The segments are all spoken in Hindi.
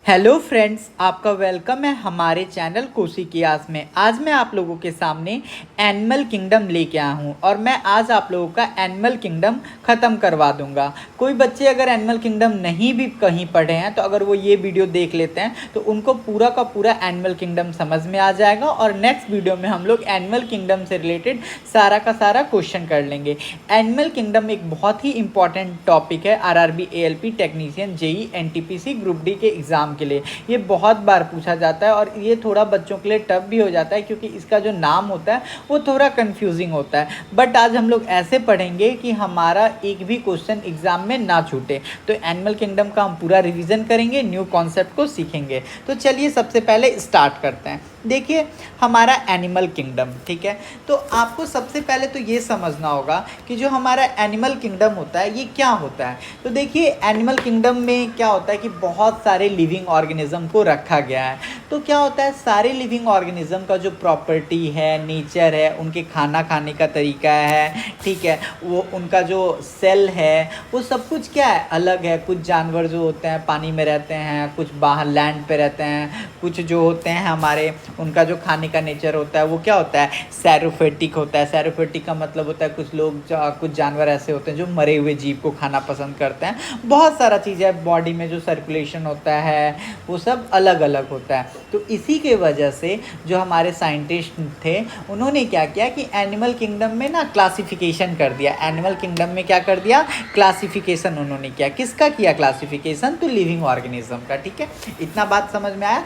हेलो फ्रेंड्स, आपका वेलकम है हमारे चैनल कोशिकियास में। आज मैं आप लोगों के सामने एनिमल किंगडम लेके आया हूँ और मैं आज आप लोगों का एनिमल किंगडम ख़त्म करवा दूँगा। कोई बच्चे अगर एनिमल किंगडम नहीं भी कहीं पढ़े हैं तो अगर वो ये वीडियो देख लेते हैं तो उनको पूरा का पूरा एनिमल किंगडम समझ में आ जाएगा और नेक्स्ट वीडियो में हम लोग एनिमल किंगडम से रिलेटेड सारा का सारा क्वेश्चन कर लेंगे। एनिमल किंगडम एक बहुत ही इंपॉर्टेंट टॉपिक है RRB ALP technician JE NTPC group D के एग्ज़ाम के लिए। ये बहुत बार पूछा जाता है और ये थोड़ा बच्चों के लिए टफ भी हो जाता है क्योंकि इसका जो नाम होता है वो थोड़ा कंफ्यूजिंग होता है। बट आज हम लोग ऐसे पढ़ेंगे कि हमारा एक भी क्वेश्चन एग्जाम में ना छूटे। तो एनिमल किंगडम का हम पूरा रिवीजन करेंगे, न्यू कॉन्सेप्ट को सीखेंगे। तो चलिए सबसे पहले स्टार्ट करते हैं। देखिए हमारा एनिमल किंगडम, ठीक है, तो आपको सबसे पहले तो ये समझना होगा कि जो हमारा एनिमल किंगडम होता है ये क्या होता है। तो देखिए एनिमल किंगडम में क्या होता है कि बहुत सारे लिविंग ऑर्गेनिज्म को रखा गया है। तो क्या होता है, सारे लिविंग ऑर्गेनिज्म का जो प्रॉपर्टी है, नेचर है, उनके खाना खाने का तरीका है, ठीक है, वो उनका जो सेल है वो सब कुछ क्या है, अलग है। कुछ जानवर जो होते हैं पानी में रहते हैं, कुछ बाहर लैंड पे रहते हैं, कुछ जो होते हैं हमारे उनका जो खाने का नेचर होता है वो क्या होता है, सैरोफेटिक होता है। सैरोफेटिक का मतलब होता है कुछ लोग कुछ जानवर ऐसे होते हैं जो मरे हुए जीव को खाना पसंद करते हैं। बहुत सारा चीज़ है, बॉडी में जो सर्कुलेशन होता है वो सब अलग अलग होता है। तो इसी के वजह से जो हमारे साइंटिस्ट थे उन्होंने क्या किया कि एनिमल किंगडम में ना क्लासिफिकेशन कर दिया। एनिमल किंगडम में क्या कर दिया, क्लासिफिकेशन उन्होंने किया। किसका किया क्लासिफिकेशन, तो लिविंग ऑर्गेनिज्म का, ठीक है। इतना बात समझ में आया।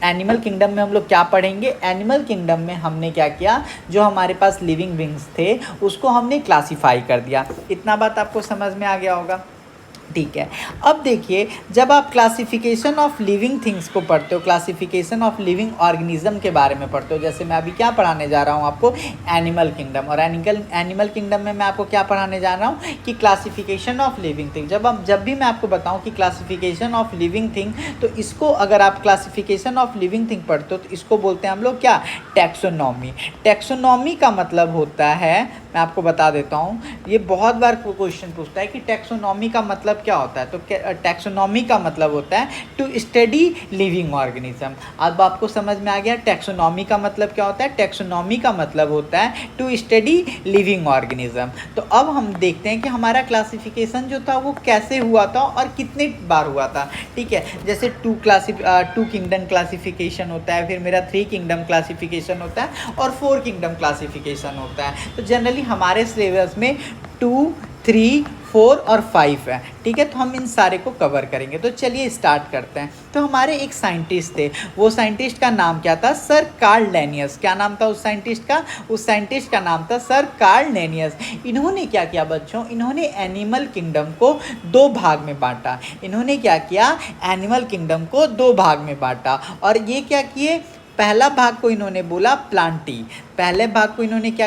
एनिमल किंगडम में हम लोग क्या पढ़ेंगे, एनिमल किंगडम में हमने क्या किया, जो हमारे पास लिविंग बींग्स थे उसको हमने क्लासीफाई कर दिया। इतना बात आपको समझ में आ गया होगा, ठीक है। अब देखिए जब आप क्लासिफिकेशन ऑफ लिविंग थिंग्स को पढ़ते हो, क्लासिफिकेशन ऑफ लिविंग ऑर्गेनिज्म के बारे में पढ़ते हो, जैसे मैं अभी क्या पढ़ाने जा रहा हूँ आपको, एनिमल किंगडम। और एनिमल किंगडम में मैं आपको क्या पढ़ाने जा रहा हूँ कि क्लासिफिकेशन ऑफ लिविंग थिंग। जब भी मैं आपको बताऊँ कि क्लासिफिकेशन ऑफ लिविंग थिंग, तो इसको अगर आप क्लासिफिकेशन ऑफ लिविंग थिंग पढ़ते हो तो इसको बोलते हैं हम लोग क्या, टैक्सोनॉमी। टैक्सोनॉमी का मतलब होता है, मैं आपको बता देता हूँ, ये बहुत बार क्वेश्चन पूछता है कि टैक्सोनॉमी का मतलब क्या होता है। तो टैक्सोनॉमी का मतलब होता है टू स्टडी लिविंग ऑर्गेनिज्म। अब आपको समझ में आ गया टैक्सोनॉमी का मतलब क्या होता है। टैक्सोनॉमी का मतलब होता है टू स्टडी लिविंग ऑर्गेनिज्म। तो अब हम देखते हैं कि हमारा क्लासिफिकेशन जो था वो कैसे हुआ था और कितने बार हुआ था, ठीक है। जैसे टू किंगडम क्लासिफिकेशन होता है, फिर मेरा 3 किंगडम क्लासिफिकेशन होता है और 4 किंगडम क्लासिफिकेशन होता है। तो जनरली हमारे सिलेबस में 2, 3, 4 और 5 है, ठीक है। तो हम इन सारे को कवर करेंगे। तो चलिए स्टार्ट करते हैं। तो हमारे एक साइंटिस्ट थे, वो साइंटिस्ट का नाम क्या था, सर कार्ल लेनियस। क्या नाम था उस साइंटिस्ट का, उस साइंटिस्ट का नाम था सर कार्ल लेनियस। इन्होंने क्या किया बच्चों, इन्होंने एनिमल किंगडम को 2 भाग में बांटा। इन्होंने क्या किया, एनिमल किंगडम को 2 भाग में बांटा। और ये क्या किए, पहला भाग को इन्होंने बोला प्लांटी। पहले भाग को इन्होंने क्या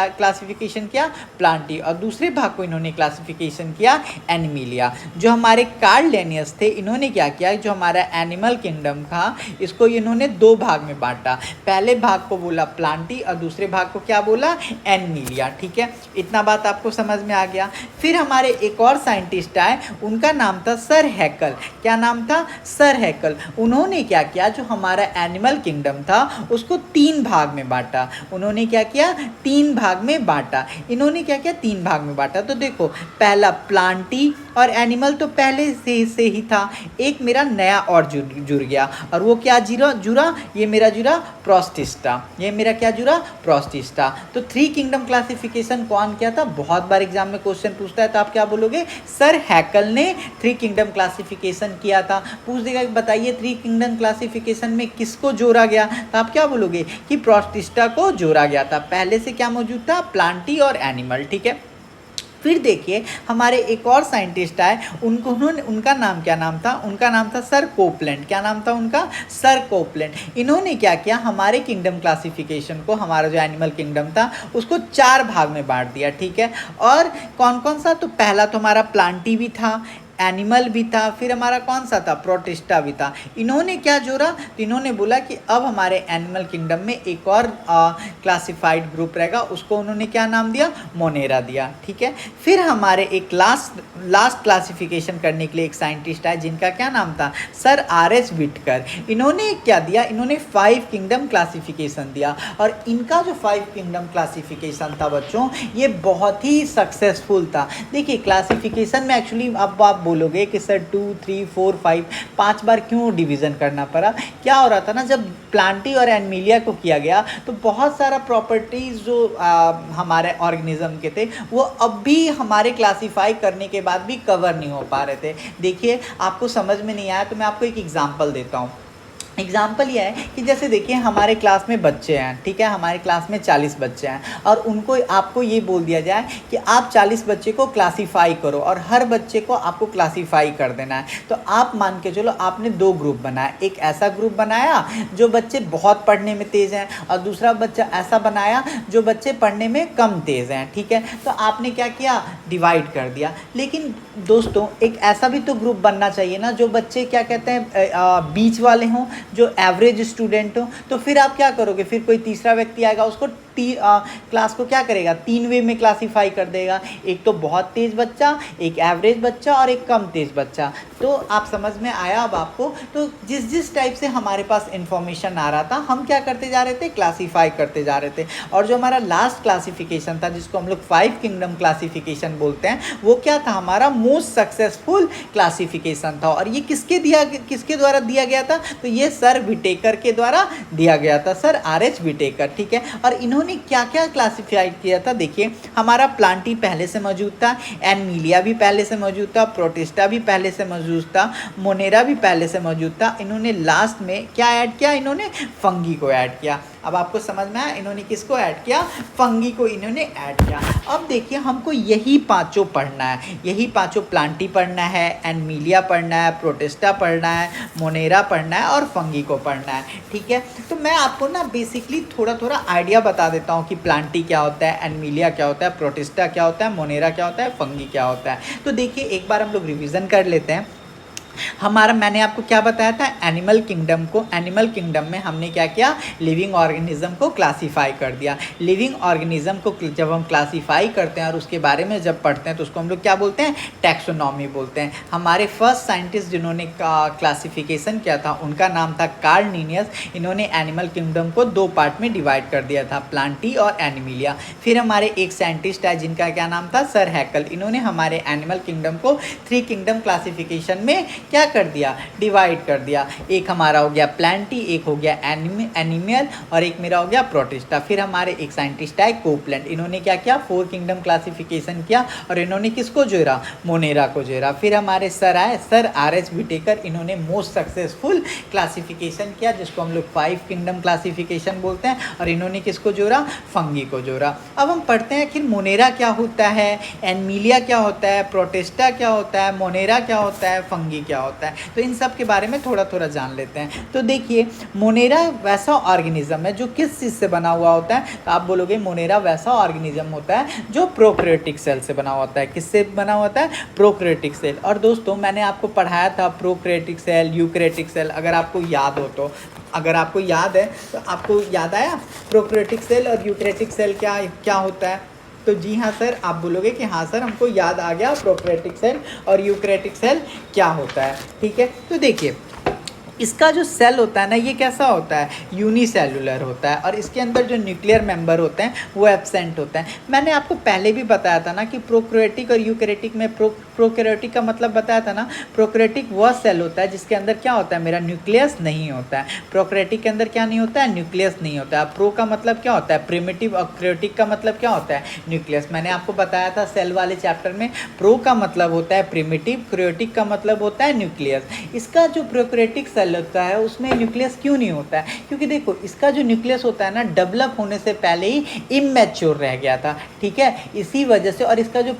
क्लासिफिकेशन किया, प्लांटी, और दूसरे भाग को इन्होंने क्लासिफिकेशन किया एनिमिलिया। जो हमारे कार्ल लेनियस थे इन्होंने क्या किया, जो हमारा एनिमल किंगडम था इसको इन्होंने 2 भाग में बांटा। पहले भाग को बोला प्लांटी और दूसरे भाग को क्या बोला, एनिमिलिया, ठीक है। इतना बात आपको समझ में आ गया। फिर हमारे एक और साइंटिस्ट आए, उनका नाम था सर हैकल। क्या नाम था, सर हैकल। उन्होंने क्या किया, जो हमारा एनिमल किंगडम था उसको 3 भाग में बांटा। उन्होंने क्या किया, 3 भाग में बांटा। इन्होंने क्या किया, 3 भाग में बांटा। तो देखो पहला प्लांटी और एनिमल तो पहले से ही था, एक मेरा नया और जुड़ गया। और वो क्या जुड़ा, ये मेरा जुड़ा प्रोस्टिस्टा। ये मेरा क्या जुड़ा, प्रोस्टिस्टा। तो 3 किंगडम क्लासिफिकेशन कौन किया था, बहुत बार एग्जाम में क्वेश्चन पूछता है। तो आप क्या बोलोगे, सर हैकल ने 3 किंगडम क्लासिफिकेशन किया था। पूछ देगा बताइए 3 किंगडम क्लासिफिकेशन में किसको जोड़ा गया, तो आप क्या बोलोगे कि प्रोस्टिस्टा को जोड़ा गया था। पहले से क्या मौजूद था, प्लांटी और एनिमल, ठीक है। फिर देखिए हमारे एक और साइंटिस्ट आए, उनका नाम क्या नाम था, उनका नाम था सर कोपलैंड। क्या नाम था उनका, सर कोपलैंड। इन्होंने क्या किया, हमारे किंगडम क्लासिफिकेशन को, हमारा जो एनिमल किंगडम था उसको 4 भाग में बांट दिया, ठीक है। और कौन कौन सा, तो पहला तो हमारा प्लांटी भी था, एनिमल भी था, फिर हमारा कौन सा था, प्रोटिस्टा भी था। इन्होंने क्या जोड़ा, तो इन्होंने बोला कि अब हमारे एनिमल किंगडम में एक और क्लासिफाइड ग्रुप रहेगा, उसको उन्होंने क्या नाम दिया, मोनेरा दिया। ठीक है, फिर हमारे एक लास्ट क्लासिफिकेशन करने के लिए एक साइंटिस्ट है जिनका क्या नाम था, सर आर.एच. व्हिटकर। इन्होंने क्या दिया, इन्होंने 5 किंगडम क्लासिफिकेशन दिया, और इनका जो 5 किंगडम क्लासिफिकेशन था बच्चों, ये बहुत ही सक्सेसफुल था। देखिए क्लासिफिकेशन में एक्चुअली अब आप बोलोगे कि सर 2, 3, 4, 5 5 बार क्यों डिवीज़न करना पड़ा। क्या हो रहा था ना, जब प्लांटी और एनमिलिया को किया गया तो बहुत सारा प्रॉपर्टीज़ जो हमारे ऑर्गेनिज्म के थे वो अब भी हमारे क्लासीफाई करने के बाद भी कवर नहीं हो पा रहे थे। देखिए आपको समझ में नहीं आया तो मैं आपको एक एग्जांपल देता हूँ। एग्जाम्पल ये है कि जैसे देखिए हमारे क्लास में बच्चे हैं, ठीक है, हमारे क्लास में 40 बच्चे हैं, और उनको आपको ये बोल दिया जाए कि आप 40 बच्चे को क्लासीफाई करो और हर बच्चे को आपको क्लासीफाई कर देना है। तो आप मान के चलो आपने 2 ग्रुप बनाया, एक ऐसा ग्रुप बनाया जो बच्चे बहुत पढ़ने में तेज़ हैं, और दूसरा बच्चा ऐसा बनाया जो बच्चे पढ़ने में कम तेज़ हैं। ठीक है, तो आपने क्या किया, डिवाइड कर दिया। लेकिन दोस्तों एक ऐसा भी तो ग्रुप बनना चाहिए ना जो बच्चे क्या कहते हैं बीच वाले हों, जो एवरेज स्टूडेंट हो। तो फिर आप क्या करोगे, फिर कोई तीसरा व्यक्ति आएगा, उसको क्लास को क्या करेगा, 3 वे में क्लासीफाई कर देगा, एक तो बहुत तेज़ बच्चा, एक एवरेज बच्चा और एक कम तेज़ बच्चा। तो आप समझ में आया अब आपको। तो जिस टाइप से हमारे पास इंफॉर्मेशन आ रहा था हम क्या करते जा रहे थे, क्लासीफाई करते जा रहे थे। और जो हमारा लास्ट क्लासिफिकेशन था जिसको हम लोग 5 किंगडम क्लासिफिकेशन बोलते हैं, वो क्या था, हमारा मोस्ट सक्सेसफुल क्लासिफिकेशन था। और ये किसके द्वारा दिया गया था, तो ये सर व्हिटेकर के द्वारा दिया गया था, सर आर.एच. व्हिटेकर। ठीक है, और इन्होंने क्या क्या क्लासिफाइड किया था, देखिए हमारा प्लांटी पहले से मौजूद था, एनमिलिया भी पहले से मौजूद था, प्रोटिस्टा भी पहले से मौजूद था, मोनेरा भी पहले से मौजूद था। इन्होंने लास्ट में क्या ऐड किया, इन्होंने फंगी को ऐड किया। अब आपको समझ में आया, इन्होंने किसको ऐड किया, फंगी को इन्होंने ऐड किया। अब देखिए हमको यही पांचों पढ़ना है, यही पांचों, प्लांटी पढ़ना है, एनमिलिया पढ़ना है, प्रोटिस्टा पढ़ना है, मोनेरा पढ़ना है और फंगी को पढ़ना है। ठीक है, तो मैं आपको ना बेसिकली थोड़ा थोड़ा आइडिया बता देता हूँ कि प्लांटी क्या होता है, एनमिलिया क्या होता है, प्रोटिस्टा क्या होता है, मोनेरा क्या होता है, फंगी क्या होता है। तो देखिए एक बार हम लोग रिविज़न कर लेते हैं। हमारा मैंने आपको क्या बताया था, एनिमल किंगडम में हमने क्या किया, लिविंग ऑर्गेनिज्म को क्लासीफाई कर दिया। लिविंग ऑर्गेनिज्म को जब हम क्लासीफाई करते हैं और उसके बारे में जब पढ़ते हैं तो उसको हम लोग क्या बोलते हैं, टैक्सोनॉमी बोलते हैं। हमारे फर्स्ट साइंटिस्ट जिन्होंने क्लासिफिकेशन किया था उनका नाम था कार्ल लिनियस। इन्होंने एनिमल किंगडम को 2 पार्ट में डिवाइड कर दिया था, प्लांटी और एनिमिलिया। फिर हमारे एक साइंटिस्ट है जिनका क्या नाम था, सर हैकल। इन्होंने हमारे एनिमल किंगडम को 3 किंगडम क्लासिफिकेशन में क्या कर दिया, डिवाइड कर दिया। एक हमारा हो गया प्लांटी, एक हो गया एनिमल और एक मेरा हो गया प्रोटिस्टा। फिर हमारे एक साइंटिस्ट है कोपलैंड, इन्होंने क्या किया, 4 किंगडम क्लासिफिकेशन किया और इन्होंने किसको जोड़ा, मोनेरा को जोड़ा। फिर हमारे सर आए, सर आर.एच. व्हिटेकर, इन्होंने मोस्ट सक्सेसफुल क्लासिफिकेशन किया जिसको हम लोग 5 किंगडम क्लासिफिकेशन बोलते हैं, और इन्होंने किसको जोड़ा, फंगी को जोड़ा। अब हम पढ़ते हैं कि मोनेरा क्या होता है, एनमिलिया क्या होता है, प्रोटिस्टा क्या होता है, मोनेरा क्या होता है, फंगी क्या होता है। तो इन सब के बारे में थोड़ा थोड़ा जान लेते हैं। तो देखिए मोनेरा वैसा ऑर्गेनिज्म है जो किस चीज़ से बना हुआ होता है, तो आप बोलोगे मोनेरा वैसा ऑर्गेनिज्म होता है जो प्रोकैरियोटिक सेल से बना होता है। किससे बना होता है, प्रोकैरियोटिक सेल। और दोस्तों मैंने आपको पढ़ाया था प्रोकैरियोटिक सेल, यूकैरियोटिक सेल, अगर आपको याद हो तो, अगर आपको याद है तो आपको याद आया प्रोकैरियोटिक सेल और यूकैरियोटिक सेल क्या क्या होता है। तो जी हाँ सर, आप बोलोगे कि हाँ सर हमको याद आ गया प्रोकैरियोटिक सेल और यूकैरियोटिक सेल क्या होता है। ठीक है, तो देखिए इसका जो सेल होता है ना, ये कैसा होता है, यूनिसेलुलर होता है, और इसके अंदर जो न्यूक्लियर मेंबर होते हैं वो एब्सेंट होते हैं। मैंने आपको पहले भी बताया था ना कि प्रोकैरियोटिक और यूकैरियोटिक में प्रोकैरियोटिक का मतलब बताया था ना, प्रोकैरियोटिक वह सेल होता है जिसके अंदर क्या होता है, मेरा न्यूक्लियस नहीं होता है। प्रोकैरियोटिक के अंदर क्या नहीं होता है, न्यूक्लियस नहीं होता है। प्रो का मतलब क्या होता है, प्रिमिटिव, और कैरियोटिक का मतलब क्या होता है, न्यूक्लियस। मैंने आपको बताया था सेल वाले चैप्टर में, प्रो का मतलब होता है प्रिमिटिव, कैरियोटिक का मतलब होता है न्यूक्लियस। इसका जो प्रोकैरियोटिक सेल सेल होता है उसमें न्यूक्लियस क्यों नहीं होता है? क्योंकि देखो इसका जो न्यूक्लियस होता है ना डेवलप होने से पहले ही इमैच्योर रह गया था, ठीक है, इसी वजह से। और इसका जो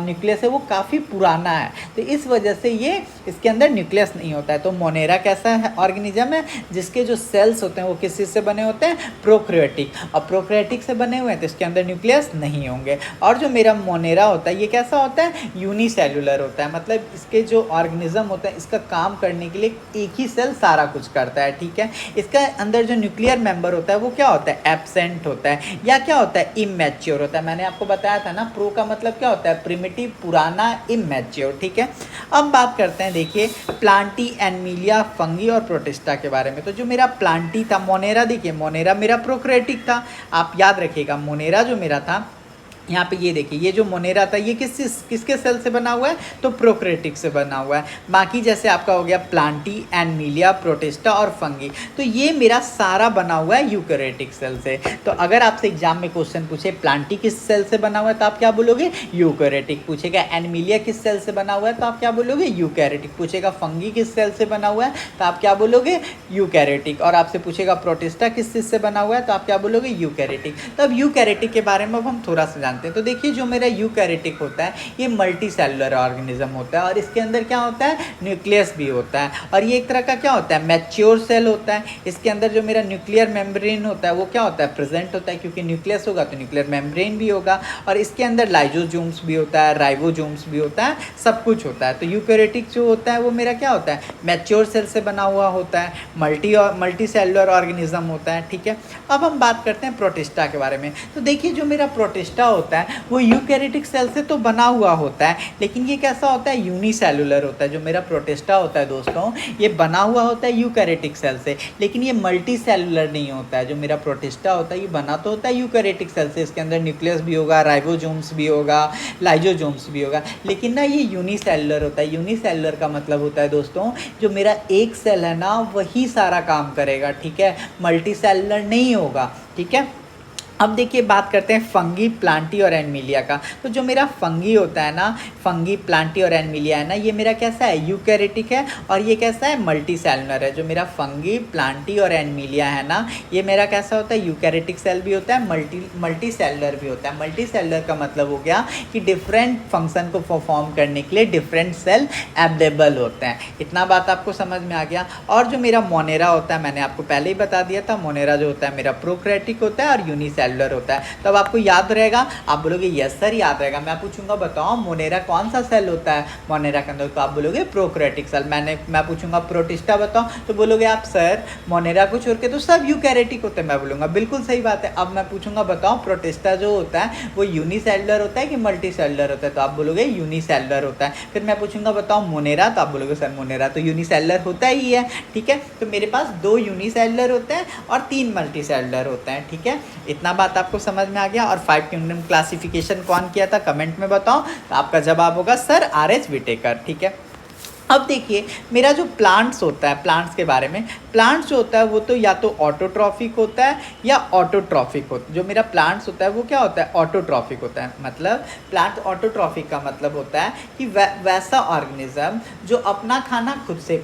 न्यूक्लियस है वो काफ़ी पुराना है, तो इस वजह से ये इसके अंदर न्यूक्लियस नहीं होता है। तो मोनेरा कैसा है ऑर्गेनिज्म है जिसके जो सेल्स होते हैं वो किस चीज़ से बने होते हैं? प्रोकैरियोटिक। और प्रोकैरियोटिक से बने हुए हैं तो इसके अंदर न्यूक्लियस नहीं होंगे। और जो मेरा मोनेरा होता है ये कैसा होता है? यूनिसेल्युलर होता है, मतलब इसके जो ऑर्गेनिज्म होता है इसका काम करने के लिए एक ही सेल सारा कुछ करता है, ठीक है। इसका अंदर जो न्यूक्लियर मेंबर होता है वो क्या होता है? एब्सेंट होता है या क्या होता है? इमैच्योर होता है। मैंने आपको बताया था ना प्रो का मतलब क्या होता है? प्रिमिटिव, पुराना, इमैच्योर, ठीक है। अब बात करते हैं देखिए प्लांटी, एनिमिलिया, फंगी और प्रोटिस्टा के बारे में। तो जो मेरा प्लांटी था मोनेरा, देखिए मोनेरा मेरा प्रोकैरियोटिक था, आप याद रखिएगा। मोनेरा जो मेरा था यहाँ पे ये देखिए ये जो मोनेरा था ये किसके सेल से बना हुआ है? तो प्रोकैरियोटिक से बना हुआ है। बाकी जैसे आपका हो गया प्लांटी, एनिमिलिया, प्रोटिस्टा और फंगी, तो ये मेरा सारा बना हुआ है यूकैरियोटिक सेल से। तो अगर आपसे एग्जाम में क्वेश्चन पूछे प्लांटी किस सेल से बना हुआ है तो आप क्या बोलोगे? यूकैरियोटिक। पूछेगा एनिमिलिया किस सेल से बना हुआ है तो आप क्या बोलोगे? यूकैरियोटिक। पूछेगा फंगी किस सेल से बना हुआ है तो आप क्या बोलोगे? यूकैरियोटिक। और आपसे पूछेगा प्रोटिस्टा किस चीज़ से बना हुआ है तो आप क्या बोलोगे? यूकैरियोटिक। तो अब यूकैरियोटिक के बारे में अब हम थोड़ा सा तो देखिए जो मेरा यूकैरियोटिक होता है ये मल्टी सेलुलर ऑर्गेनिज्म होता है और इसके अंदर क्या होता है? न्यूक्लियस भी होता है। और ये एक तरह का क्या होता है? मैच्योर सेल होता है। इसके अंदर जो मेरा न्यूक्लियर मेम्ब्रेन होता है वो क्या होता है? प्रेजेंट होता है, क्योंकि न्यूक्लियस होगा तो न्यूक्लियर मेम्ब्रेन भी होगा। और इसके अंदर लाइजोसोम्स भी होता है, राइबोसोम्स भी होता है, सब कुछ होता है। तो यूकैरियोटिक जो होता है वो मेरा क्या होता है? मैच्योर सेल से बना हुआ होता है, मल्टी सेलुलर ऑर्गेनिज्म होता है, ठीक है। अब हम बात करते हैं प्रोटिस्टा के बारे में। तो देखिए जो मेरा प्रोटिस्टा होता है वो यूकैरियोटिक सेल से तो बना हुआ होता है, लेकिन ये कैसा होता है? यूनिसेलुलर होता है। जो मेरा प्रोटिस्टा होता है दोस्तों ये बना हुआ होता है यूकैरियोटिक सेल से, लेकिन ये मल्टी सेलुलर नहीं होता है। जो मेरा प्रोटिस्टा होता है ये बना तो होता है यूकैरियोटिक सेल से, इसके अंदर न्यूक्लियस भी होगा, राइबोसोम्स भी होगा, लाइजोसोम्स भी होगा, लेकिन ना ये यूनिसेलुलर होता है। यूनिसेलुलर का मतलब होता है दोस्तों जो मेरा एक सेल है ना वही सारा काम करेगा, ठीक है, मल्टी सेलुलर नहीं होगा, ठीक है। अब देखिए बात करते हैं फंगी, प्लांटी और एनिमिलिया का। तो जो मेरा फंगी होता है ना, फंगी, प्लांटी और एनिमिलिया है ना, ये मेरा कैसा है? यूकैरियोटिक है और ये कैसा है? मल्टी सेलुलर है। जो मेरा फंगी, प्लांटी और एनिमिलिया है ना ये मेरा कैसा होता है? यूकैरियोटिक सेल भी होता है, मल्टी सेलुलर भी होता है। मल्टी सेलुलर का मतलब हो गया कि डिफरेंट फंक्शन को परफॉर्म करने के लिए डिफरेंट सेल अवेलेबल होते हैं। इतना बात आपको समझ में आ गया। और जो मेरा मोनेरा होता है मैंने आपको पहले ही बता दिया था, मोनेरा जो होता है मेरा प्रोकैरियोटिक होता है और यूनिसेलुलर होता है। तो अब आपको याद रहेगा, आप बोलोगे यस सर याद रहेगा। मैं पूछूंगा बताओ मोनेरा कौन सा सेल होता है मोनेरा के अंदर, तो आप बोलोगे प्रोकैरियोटिक सेल। मैं पूछूंगा प्रोटिस्टा बताओ तो बोलोगे आप सर मोनेरा को छोड़ के तो सब यूकैरियोटिक होते हैं। मैं बोलूँगा बिल्कुल सही बात है। अब मैं पूछूंगा बताओ प्रोटिस्टा जो होता है वो यूनिसेलुलर होता है कि मल्टी सेलुलर होता है, तो आप बोलोगे यूनिसेलुलर होता है। फिर मैं पूछूंगा बताओ मोनेरा, तो आप बोलोगे सर मोनेरा तो यूनिसेलुलर होता ही है, ठीक है। तो मेरे पास 2 यूनिसेलुलर होते हैं और 3 मल्टी सेलुलर होते हैं, ठीक है। इतना बात आपको समझ में आ गया। और 5 किंगडम क्लासिफिकेशन कौन किया था कमेंट में बताओ, तो आपका जवाब होगा सर आर.एच. विटेकर, ठीक है। अब देखिए मेरा जो प्लांट्स होता है, प्लांट्स के बारे में, प्लांट्स जो होता है वो तो या तो ऑटोट्रॉफिक होता है या ऑटोट्रॉफिक होता है। जो मेरा प्लांट्स होता है वो क्या होता है? ऑटोट्रॉफिक होता है। मतलब प्लांट ऑटोट्रॉफिक का मतलब होता है कि वैसा ऑर्गेनिज्म जो अपना खाना खुद से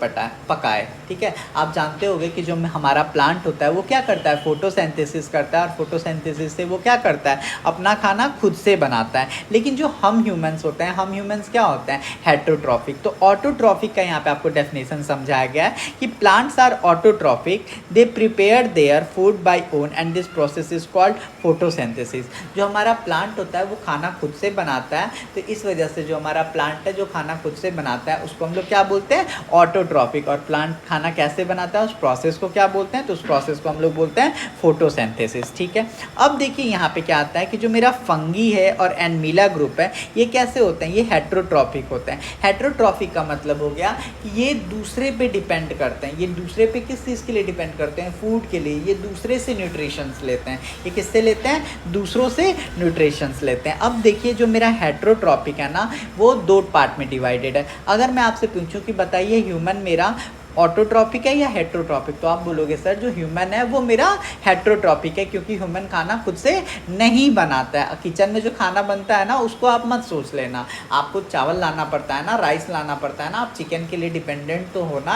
पकाए, ठीक है। आप जानते होंगे कि जो हमारा प्लांट होता है वो क्या करता है? फोटोसिंथेसिस करता है, और फोटोसिंथेसिस से वो क्या करता है? अपना खाना खुद से बनाता है। लेकिन जो हम ह्यूमंस होते हैं, हम ह्यूमंस क्या होते हैं? हेटरोट्रॉफिक। तो ऑटोट्रॉफिक का यहाँ पे आपको डेफिनेशन समझाया गया है कि plants are autotrophic, they prepare their food by own and this process is called photosynthesis. जो हमारा प्लांट होता है वो खाना खुद से बनाता है, तो इस वजह से जो हमारा प्लांट है जो खाना खुद से बनाता है उसको हम लोग क्या बोलते हैं? ऑटोट्रॉफिक। और प्लांट खाना कैसे बनाता है उस प्रोसेस को क्या बोलते हैं? तो उस प्रोसेस को हम लोग बोलते हैं फोटोसिंथेसिस, ठीक है। अब देखिए यहाँ पे क्या आता है कि जो मेरा फंगी है और एनिमिलिया ग्रुप है ये कैसे होते हैं? ये हेटरोट्रॉफिक होते हैं। हेटरोट्रॉफिक का मतलब हो गया कि ये दूसरे पे डिपेंड करते हैं। ये दूसरे पे किस चीज़ के लिए डिपेंड करते हैं? फूड के लिए। ये दूसरे से न्यूट्रिशंस लेते हैं। ये किससे लेते हैं? दूसरों से न्यूट्रिशंस लेते हैं। अब देखिए जो मेरा हेटरोट्रॉपिक है ना वो 2 पार्ट में डिवाइडेड है। अगर मैं आपसे पूछूं कि बताइए ह्यूमन मेरा ऑटोट्रॉपिक है या हेट्रोट्रॉपिक? तो आप बोलोगे सर जो ह्यूमन है वो मेरा हेट्रोट्रॉपिक है, क्योंकि ह्यूमन खाना खुद से नहीं बनाता है। किचन में जो खाना बनता है ना उसको आप मत सोच लेना, आपको चावल लाना पड़ता है ना, राइस लाना पड़ता है ना, आप चिकन के लिए डिपेंडेंट तो हो ना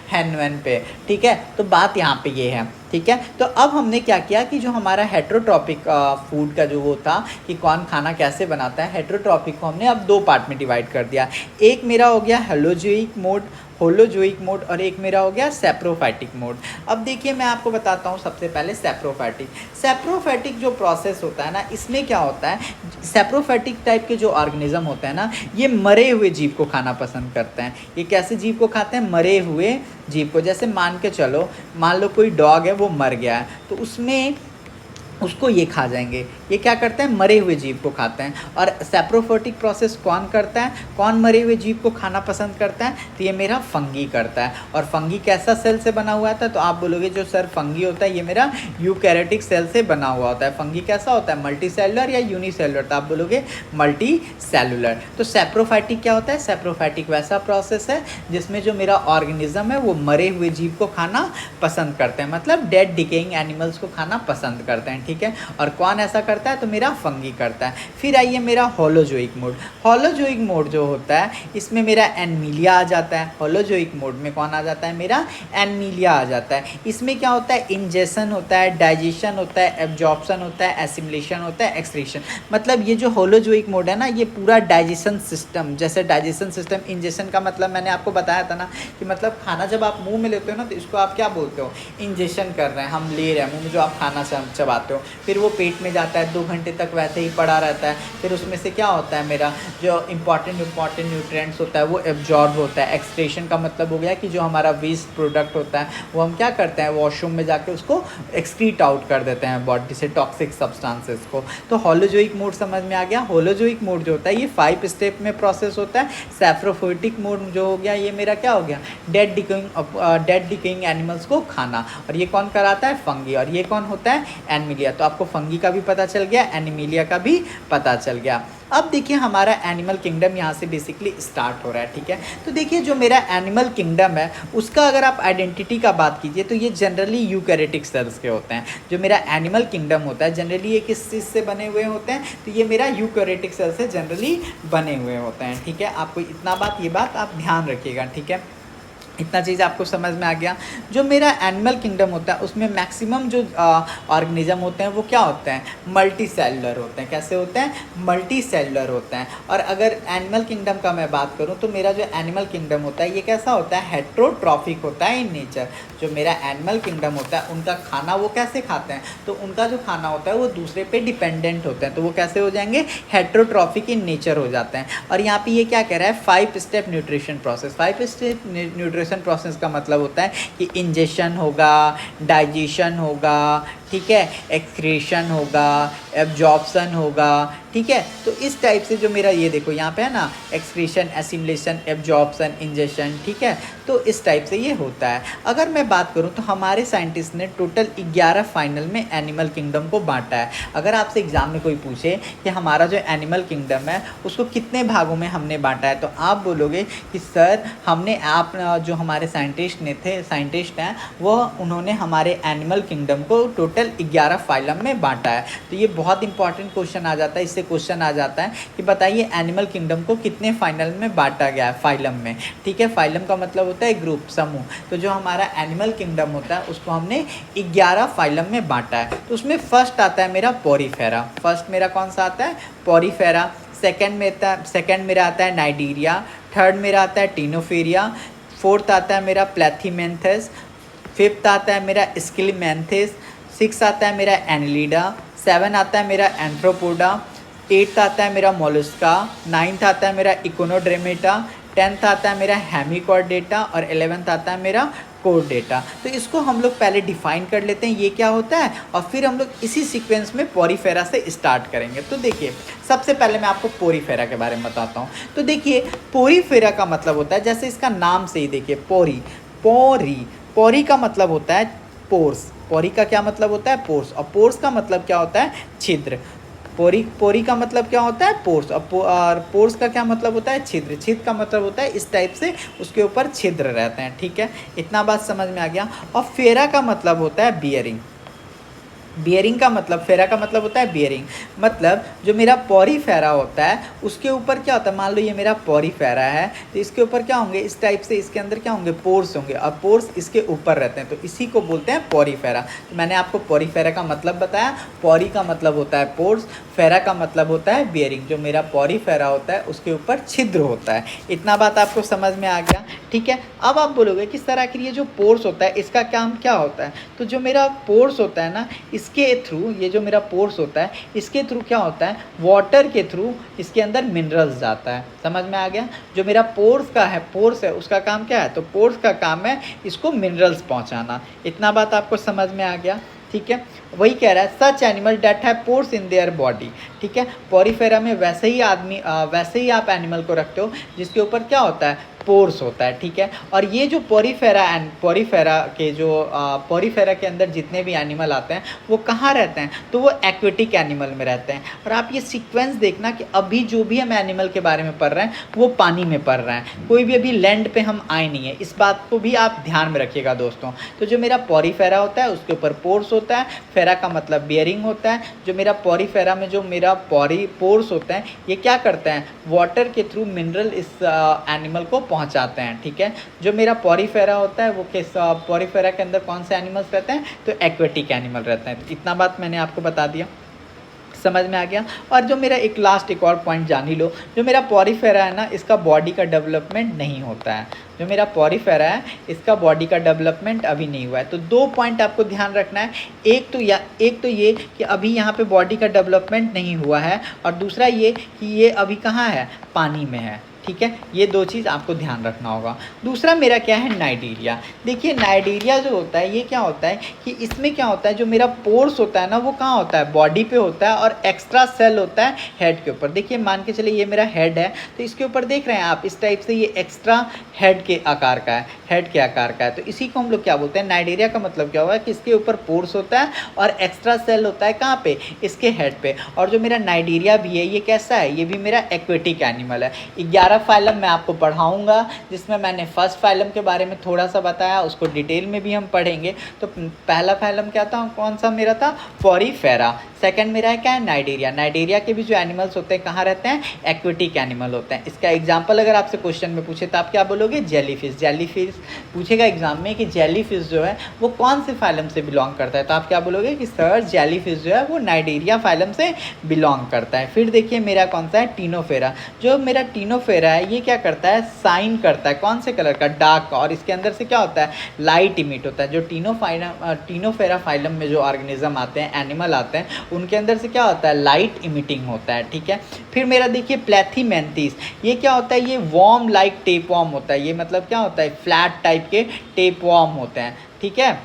हैन वैन पे, ठीक है। तो बात यहाँ पे ये है, ठीक है। तो अब हमने क्या किया कि जो हमारा हेट्रोट्रॉपिक फूड का जो वो था कि कौन खाना कैसे बनाता है, हेट्रोट्रॉपिक को हमने अब 2 पार्ट में डिवाइड कर दिया। एक मेरा हो गया होलोजोइक मोड और एक मेरा हो गया सैप्रोफाइटिक मोड। अब देखिए मैं आपको बताता हूँ सबसे पहले सैप्रोफाइटिक जो प्रोसेस होता है ना, इसमें क्या होता है, सैप्रोफाइटिक टाइप के जो ऑर्गेनिज्म होता है ना, ये मरे हुए जीव को खाना पसंद करते हैं। ये कैसे जीव को खाते हैं? मरे हुए जीव को। जैसे मान लो कोई डॉग है वो मर गया है, तो उसको ये खा जाएंगे। ये क्या करते हैं? मरे हुए जीव को खाते हैं। और सैप्रोफाइटिक प्रोसेस कौन करता है? कौन मरे हुए जीव को खाना पसंद करता है? तो ये मेरा फंगी करता है। और फंगी कैसा सेल से बना हुआ था? तो आप बोलोगे जो सर फंगी होता है ये मेरा यूकैरियोटिक सेल से बना हुआ होता है। फंगी कैसा होता है? मल्टी सेलुलर या यूनिसेलुलर? तो आप बोलोगे मल्टी सेलुलर। तो सैप्रोफाइटिक क्या होता है? सैप्रोफाइटिक वैसा प्रोसेस है जिसमें जो मेरा ऑर्गेनिज्म है वो मरे हुए जीव को खाना पसंद करते हैं, मतलब डेड डिकेइंग एनिमल्स को खाना पसंद करते हैं, ठीक है। और कौन ऐसा करता है? तो मेरा फंगी करता है। फिर आइए मेरा होलोजोइक मोड जो होता है इसमें मेरा एनमीलिया आ जाता है। होलोजोइक मोड में कौन आ जाता है? मेरा एनमीलिया आ जाता है। इसमें क्या होता है? इंजेशन होता है, डाइजेशन होता है, एब्जॉर्प्शन होता है, एसिमिलेशन होता है, एक्सक्रीशन। मतलब ये जो होलोजोइक मोड है ना, ये पूरा डाइजेशन सिस्टम, जैसे डाइजेशन सिस्टम, इंजेशन का मतलब मैंने आपको बताया था ना कि मतलब खाना जब आप मुंह में लेते हो ना तो इसको आप क्या बोलते हो? इंजेशन कर रहे हैं, हम ले रहे हैं मुंह में, जो आप खाना चबाते हो। फिर वो पेट में जाता है, 2 घंटे तक वैसे ही पड़ा रहता है। फिर उसमें से क्या होता है, मेरा जो इंपॉर्टेंट न्यूट्रिएंट्स होता है वो एब्जॉर्ब होता है। एक्सक्रीशन का मतलब हो गया कि जो हमारा वेस्ट प्रोडक्ट होता है वो हम क्या करते हैं? वॉशरूम में जाके उसको एक्सक्रीट आउट कर देते हैं बॉडी से, टॉक्सिक सब्सटेंसेस को। तो होलोजोइक मोड समझ में आ गया। होलोजोइक मोड जो होता है ये 5 स्टेप में प्रोसेस होता है। सैप्रोफाइटिक मोड जो हो गया ये मेरा क्या हो गया? डेड डिकेइंग एनिमल्स को खाना। और ये कौन कराता है? फंगी। और ये कौन होता है? एनिमिलिया। तो आपको फंगी का भी पता चल गया, एनिमिलिया का भी पता चल गया। अब देखिए हमारा एनिमल किंगडम यहाँ से बेसिकली स्टार्ट हो रहा है, ठीक है। तो देखिए जो मेरा एनिमल किंगडम है उसका अगर आप आइडेंटिटी का बात कीजिए तो ये जनरली यूकैरियोटिक सेल्स के होते हैं। जो मेरा एनिमल किंगडम होता है जनरली ये किस चीज़ से बने हुए होते हैं? तो ये मेरा यूकैरियोटिक सेल से जनरली बने हुए होते हैं, ठीक है। आपको ये बात आप ध्यान रखिएगा, ठीक है। इतना चीज़ आपको समझ में आ गया। जो मेरा एनिमल किंगडम होता है उसमें मैक्सिमम जो ऑर्गेनिज्म होते हैं वो क्या होते हैं? मल्टी सेलुलर होते हैं। कैसे होते हैं? मल्टी सेलुलर होते हैं। और अगर एनिमल किंगडम का मैं बात करूं तो मेरा जो एनिमल किंगडम होता है ये कैसा होता है? हेट्रोट्रॉफिक होता है इन नेचर। जो मेरा एनिमल किंगडम होता है उनका खाना वो कैसे खाते हैं? तो उनका जो खाना होता है वो दूसरे पे डिपेंडेंट होते हैं, तो वो कैसे हो जाएंगे? हेट्रोट्रॉफिक इन नेचर हो जाते हैं। और यहाँ पे ये क्या कह रहा है? 5 step nutrition process. 5 step nutrition process का मतलब होता है कि इंजेशन होगा, डाइजेशन होगा, ठीक है, एक्सक्रीशन होगा, एब्जॉर्प्शन होगा, ठीक है। तो इस टाइप से जो मेरा ये देखो यहाँ पे है ना, एक्सक्रीशन, एसिमिलेशन, एब्जॉर्प्शन, इंजेशन, ठीक है। तो इस टाइप से ये होता है। अगर मैं बात करूँ तो हमारे साइंटिस्ट ने टोटल 11 फाइनल में एनिमल किंगडम को बांटा है। अगर आपसे एग्जाम में कोई पूछे कि हमारा जो एनिमल किंगडम है उसको कितने भागों में हमने बांटा है, तो आप बोलोगे कि सर हमने जो हमारे साइंटिस्ट हैं वो उन्होंने हमारे एनिमल किंगडम को टोटल 11 फाइलम में बांटा है। तो ये बहुत इंपॉर्टेंट क्वेश्चन आ जाता है। इससे क्वेश्चन आ जाता है कि बताइए एनिमल किंगडम को कितने फाइनल में बांटा गया है? फाइलम में, ठीक है। फाइलम का मतलब होता है ग्रुप, समूह। तो जो हमारा एनिमल किंगडम होता है उसको हमने 11 फाइलम में बांटा है। तो उसमें फर्स्ट आता है मेरा पोरीफेरा। फर्स्ट मेरा कौन सा आता है? पोरीफेरा। सेकेंड मेरा आता है नाइडीरिया। थर्ड मेरा आता है टीनोफेरिया। फोर्थ आता है मेरा प्लेथीमेंथस। फिफ्थ आता है मेरा स्किलमेंथिस। 6 आता है मेरा एनिलिडा। 7 आता है मेरा एंथ्रोपोडा। 8 आता है मेरा मोलस्का। 9 आता है मेरा इकोनोड्रेमेटा। 10 आता है मेरा हेमिकॉर्डेटा और 11 आता है मेरा कोर्डेटा। तो इसको हम लोग पहले डिफाइन कर लेते हैं ये क्या होता है, और फिर हम लोग इसी सीक्वेंस में पोरीफेरा से स्टार्ट करेंगे। तो देखिए सबसे पहले मैं आपको पोरीफेरा के बारे में बताता हूँ। तो देखिए पोरीफेरा का मतलब होता है, जैसे इसका नाम से ही देखिए, पोरी का मतलब होता है पोर्स। पोरी का क्या मतलब होता है? पोर्स। और पोर्स का मतलब क्या होता है? छिद्र। पोरी, पोरी का मतलब क्या होता है? पोर्स। और पोर्स का क्या मतलब होता है? छिद्र। छिद्र का मतलब होता है इस टाइप से उसके ऊपर छिद्र रहते हैं, ठीक है। इतना बात समझ में आ गया। और फेरा का मतलब होता है बियरिंग। बियरिंग का मतलब, फेरा का मतलब होता है बियरिंग, मतलब जो मेरा पॉरीफेरा होता है उसके ऊपर क्या होता है, मान लो ये मेरा पॉरीफेरा है तो इसके ऊपर क्या होंगे, इस टाइप से इसके अंदर क्या होंगे, पोर्स होंगे, और पोर्स इसके ऊपर रहते हैं, तो इसी को बोलते हैं पॉरीफेरा। तो मैंने आपको पॉरीफेरा का मतलब बताया। पॉरी का मतलब होता है पोर्स, फेरा का मतलब होता है बियरिंग। जो मेरा पॉरीफेरा होता है उसके ऊपर छिद्र होता है। इतना बात आपको समझ में आ गया, ठीक है। अब आप बोलोगे कि सर आखिर ये जो पोर्स होता है इसका काम क्या होता है? तो जो मेरा पोर्स होता है ना, इसके थ्रू, ये जो मेरा पोर्स होता है इसके थ्रू क्या होता है, वाटर के थ्रू इसके अंदर मिनरल्स जाता है। समझ में आ गया? जो मेरा पोर्स का है, पोर्स है, उसका काम क्या है? तो पोर्स का काम है इसको मिनरल्स पहुंचाना। इतना बात आपको समझ में आ गया, ठीक है। वही कह रहा है such animal that have pores in their body, ठीक है। पॉरीफेरा में वैसे ही वैसे ही आप एनिमल को रखते हो जिसके ऊपर क्या होता है, पोर्स होता है, ठीक है। और ये जो पॉरीफेरा के जो पॉरीफेरा के अंदर जितने भी एनिमल आते हैं वो कहाँ रहते हैं, तो वो एक्वेटिक एनिमल में रहते हैं। और आप ये सीक्वेंस देखना कि अभी जो भी हम एनिमल के बारे में पढ़ रहे हैं वो पानी में पढ़ रहे हैं, कोई भी अभी लैंड पे हम आए नहीं है। इस बात को भी आप ध्यान में रखिएगा दोस्तों। तो जो मेरा पॉरीफेरा होता है उसके ऊपर पोर्स होता है, फेरा का मतलब बियरिंग होता है। जो मेरा पॉरीफेरा में जो मेरा पोर्स होते हैं ये क्या करते हैं, वाटर के थ्रू मिनरल इस एनिमल को पहुंचाते हैं, ठीक है। जो मेरा पॉरीफेरा होता है वो किस पॉरीफेरा के अंदर कौन से एनिमल्स रहते हैं, तो एक्वेटिक एनिमल रहते हैं। तो इतना बात मैंने आपको बता दिया, समझ में आ गया। और जो मेरा एक और पॉइंट जान ही लो, जो मेरा पॉरीफेरा है ना इसका बॉडी का डेवलपमेंट नहीं होता है। जो मेरा पॉरीफेरा है इसका बॉडी का डेवलपमेंट अभी नहीं हुआ है। तो दो पॉइंट आपको ध्यान रखना है, एक तो ये कि अभी यहाँ पे बॉडी का डेवलपमेंट नहीं हुआ है, और दूसरा ये कि ये अभी कहाँ है, पानी में है, ठीक है। ये दो चीज़ आपको ध्यान रखना होगा। दूसरा मेरा क्या है, नाइडीरिया। देखिए नाइडीरिया जो होता है ये क्या होता है कि इसमें क्या होता है, जो मेरा पोर्स होता है ना वो कहाँ होता है, बॉडी पे होता है, और एक्स्ट्रा सेल होता है हेड के ऊपर। देखिए मान के चलिए ये मेरा हेड है, तो इसके ऊपर देख रहे हैं आप इस टाइप से ये एक्स्ट्रा हेड के आकार का है, हेड के आकार का है। तो इसी को हम लोग क्या बोलते हैं, नाइडीरिया का मतलब क्या हुआ कि इसके ऊपर पोर्स होता है और एक्स्ट्रा सेल होता है कहाँ पे, इसके हेड पे। और जो मेरा नाइडीरिया भी है ये कैसा है, ये भी मेरा एक्वेटिक एनिमल है। 11 फाइलम मैं आपको पढ़ाऊंगा, जिसमें मैंने फर्स्ट फाइलम के बारे में थोड़ा सा बताया, उसको डिटेल में भी हम पढ़ेंगे। तो पहला फाइलम क्या था, कौन सा मेरा था, पॉरीफेरा। सेकंड मेरा है क्या है, नाइडीरिया। नाइडीरिया के भी जो एनिमल्स होते हैं कहाँ रहते हैं, एक्वेटिक एनिमल होते हैं। इसका एग्जाम्पल अगर आपसे क्वेश्चन में पूछे तो आप क्या बोलोगे, जेलीफिश। जेलीफिश पूछेगा एग्जाम में कि जेलीफिश जो है वो कौन से फाइलम से बिलोंग करता है, तो आप क्या बोलोगे कि सर जेलीफिश जो है वो नाइडीरिया फाइलम से बिलोंग करता है। फिर देखिए मेरा कौन सा है, टीनोफेरा। जो मेरा टीनोफेरा है ये क्या करता है, साइन करता है कौन से कलर का, डार्क का, और इसके अंदर से क्या होता है, लाइट इमिट होता है। जो टीनोफेरा फाइलम में जो ऑर्गेनिज्म आते हैं, एनिमल आते हैं, उनके अंदर से क्या होता है, लाइट इमिटिंग होता है, ठीक है। फिर मेरा देखिए प्लेथीमेंथिस, ये क्या होता है, ये वॉर्म लाइक टेपवॉर्म होता है। ये मतलब क्या होता है, फ्लैट टाइप के टेपवॉर्म होते हैं, ठीक है।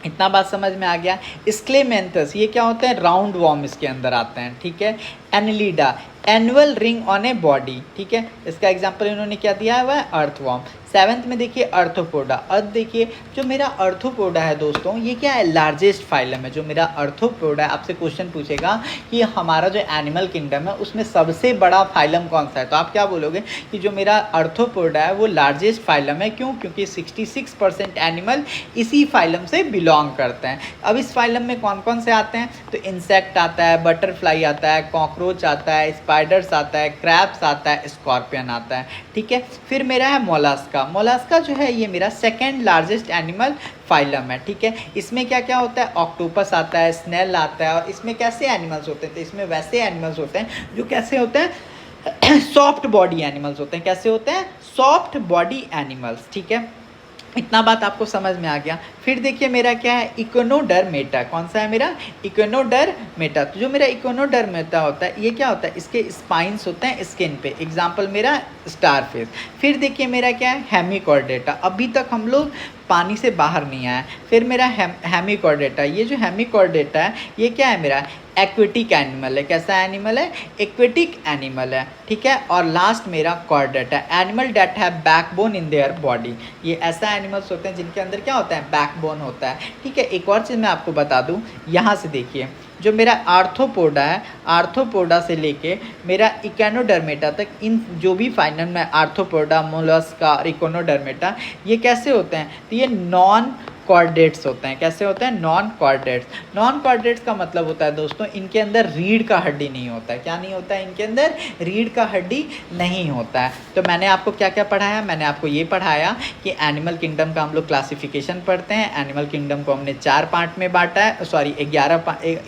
इतना बात समझ में आ गया। स्क्लेमेंथस ये क्या होते हैं, राउंड वॉर्म इसके अंदर आते हैं, ठीक है। Annelida, annual ring on a body, ठीक है। इसका एग्जांपल इन्होंने क्या दिया हुआ है, अर्थवॉर्म। सेवन्थ में देखिए अर्थोपोडा। अब देखिए जो मेरा अर्थोपोडा है दोस्तों ये क्या है, लार्जेस्ट फाइलम है। जो मेरा अर्थोपोडा है, आपसे क्वेश्चन पूछेगा कि हमारा जो एनिमल किंगडम है उसमें सबसे बड़ा फाइलम कौन सा है, तो आप क्या बोलोगे कि जो मेरा अर्थोपोडा है वो लार्जेस्ट फाइलम है। क्यों, क्योंकि 66% एनिमल इसी फाइलम से बिलोंग करते हैं। अब इस फाइलम में कौन कौन से आते हैं, तो इंसेक्ट आता है, बटरफ्लाई आता है, कॉकरोच आता है, स्पाइडर्स आता है, क्रैब्स आता है, स्कॉर्पियन आता है, ठीक है। फिर मेरा है मोलास्का। मोलास्का जो है ये मेरा सेकेंड लार्जेस्ट एनिमल फाइलम है, ठीक है। इसमें क्या क्या होता है, ऑक्टोपस आता है, स्नेल आता है, और इसमें कैसे एनिमल्स होते हैं, तो इसमें वैसे एनिमल्स होते हैं जो कैसे होते हैं, सॉफ्ट बॉडी एनिमल्स होते हैं। कैसे होते हैं, सॉफ्ट बॉडी एनिमल्स, ठीक है। इतना बात आपको समझ में आ गया। फिर देखिए मेरा क्या है, इकोनोडर्मेटा। कौन सा है मेरा, इकोनोडर्मेटा। तो जो मेरा इकोनोडर्मेटा होता है ये क्या होता है, इसके स्पाइंस होते हैं स्किन पे। एग्जाम्पल मेरा स्टारफिश। फिर देखिए मेरा क्या है, हेमिकॉर्डेटा। अभी तक हम लोग पानी से बाहर नहीं आया। फिर मेरा हेमिकॉर्डेटा। ये जो हेमिकॉर्डेटा है ये क्या है मेरा, एक्वेटिक एनिमल है। कैसा एनिमल है, एक्वेटिक एनिमल है, ठीक है। और लास्ट मेरा chordata, animal that have backbone in their body. ये ऐसा एनिमल्स होते हैं जिनके अंदर क्या होता है, बैकबोन होता है, ठीक है। एक और चीज़ मैं आपको बता दूं, यहाँ से देखिए जो मेरा आर्थ्रोपोडा है, आर्थ्रोपोडा से लेके मेरा इकोनोडर्मेटा तक, इन जो भी फाइलम में आर्थ्रोपोडा, मोलस्का और इकोनोडर्मेटा, ये कैसे होते हैं? तो ये नॉन कॉर्डेट्स होते हैं। कैसे होते हैं? Non chordates. नॉन कॉर्डेट्स का मतलब होता है दोस्तों, इनके अंदर रीढ़ का हड्डी नहीं होता है। क्या नहीं होता है? इनके अंदर रीढ़ का हड्डी नहीं होता है। तो मैंने आपको क्या क्या पढ़ाया? मैंने आपको ये पढ़ाया कि एनिमल किंगडम का हम लोग क्लासिफिकेशन पढ़ते हैं। एनिमल किंगडम को हमने 4 पार्ट में बांटा है, सॉरी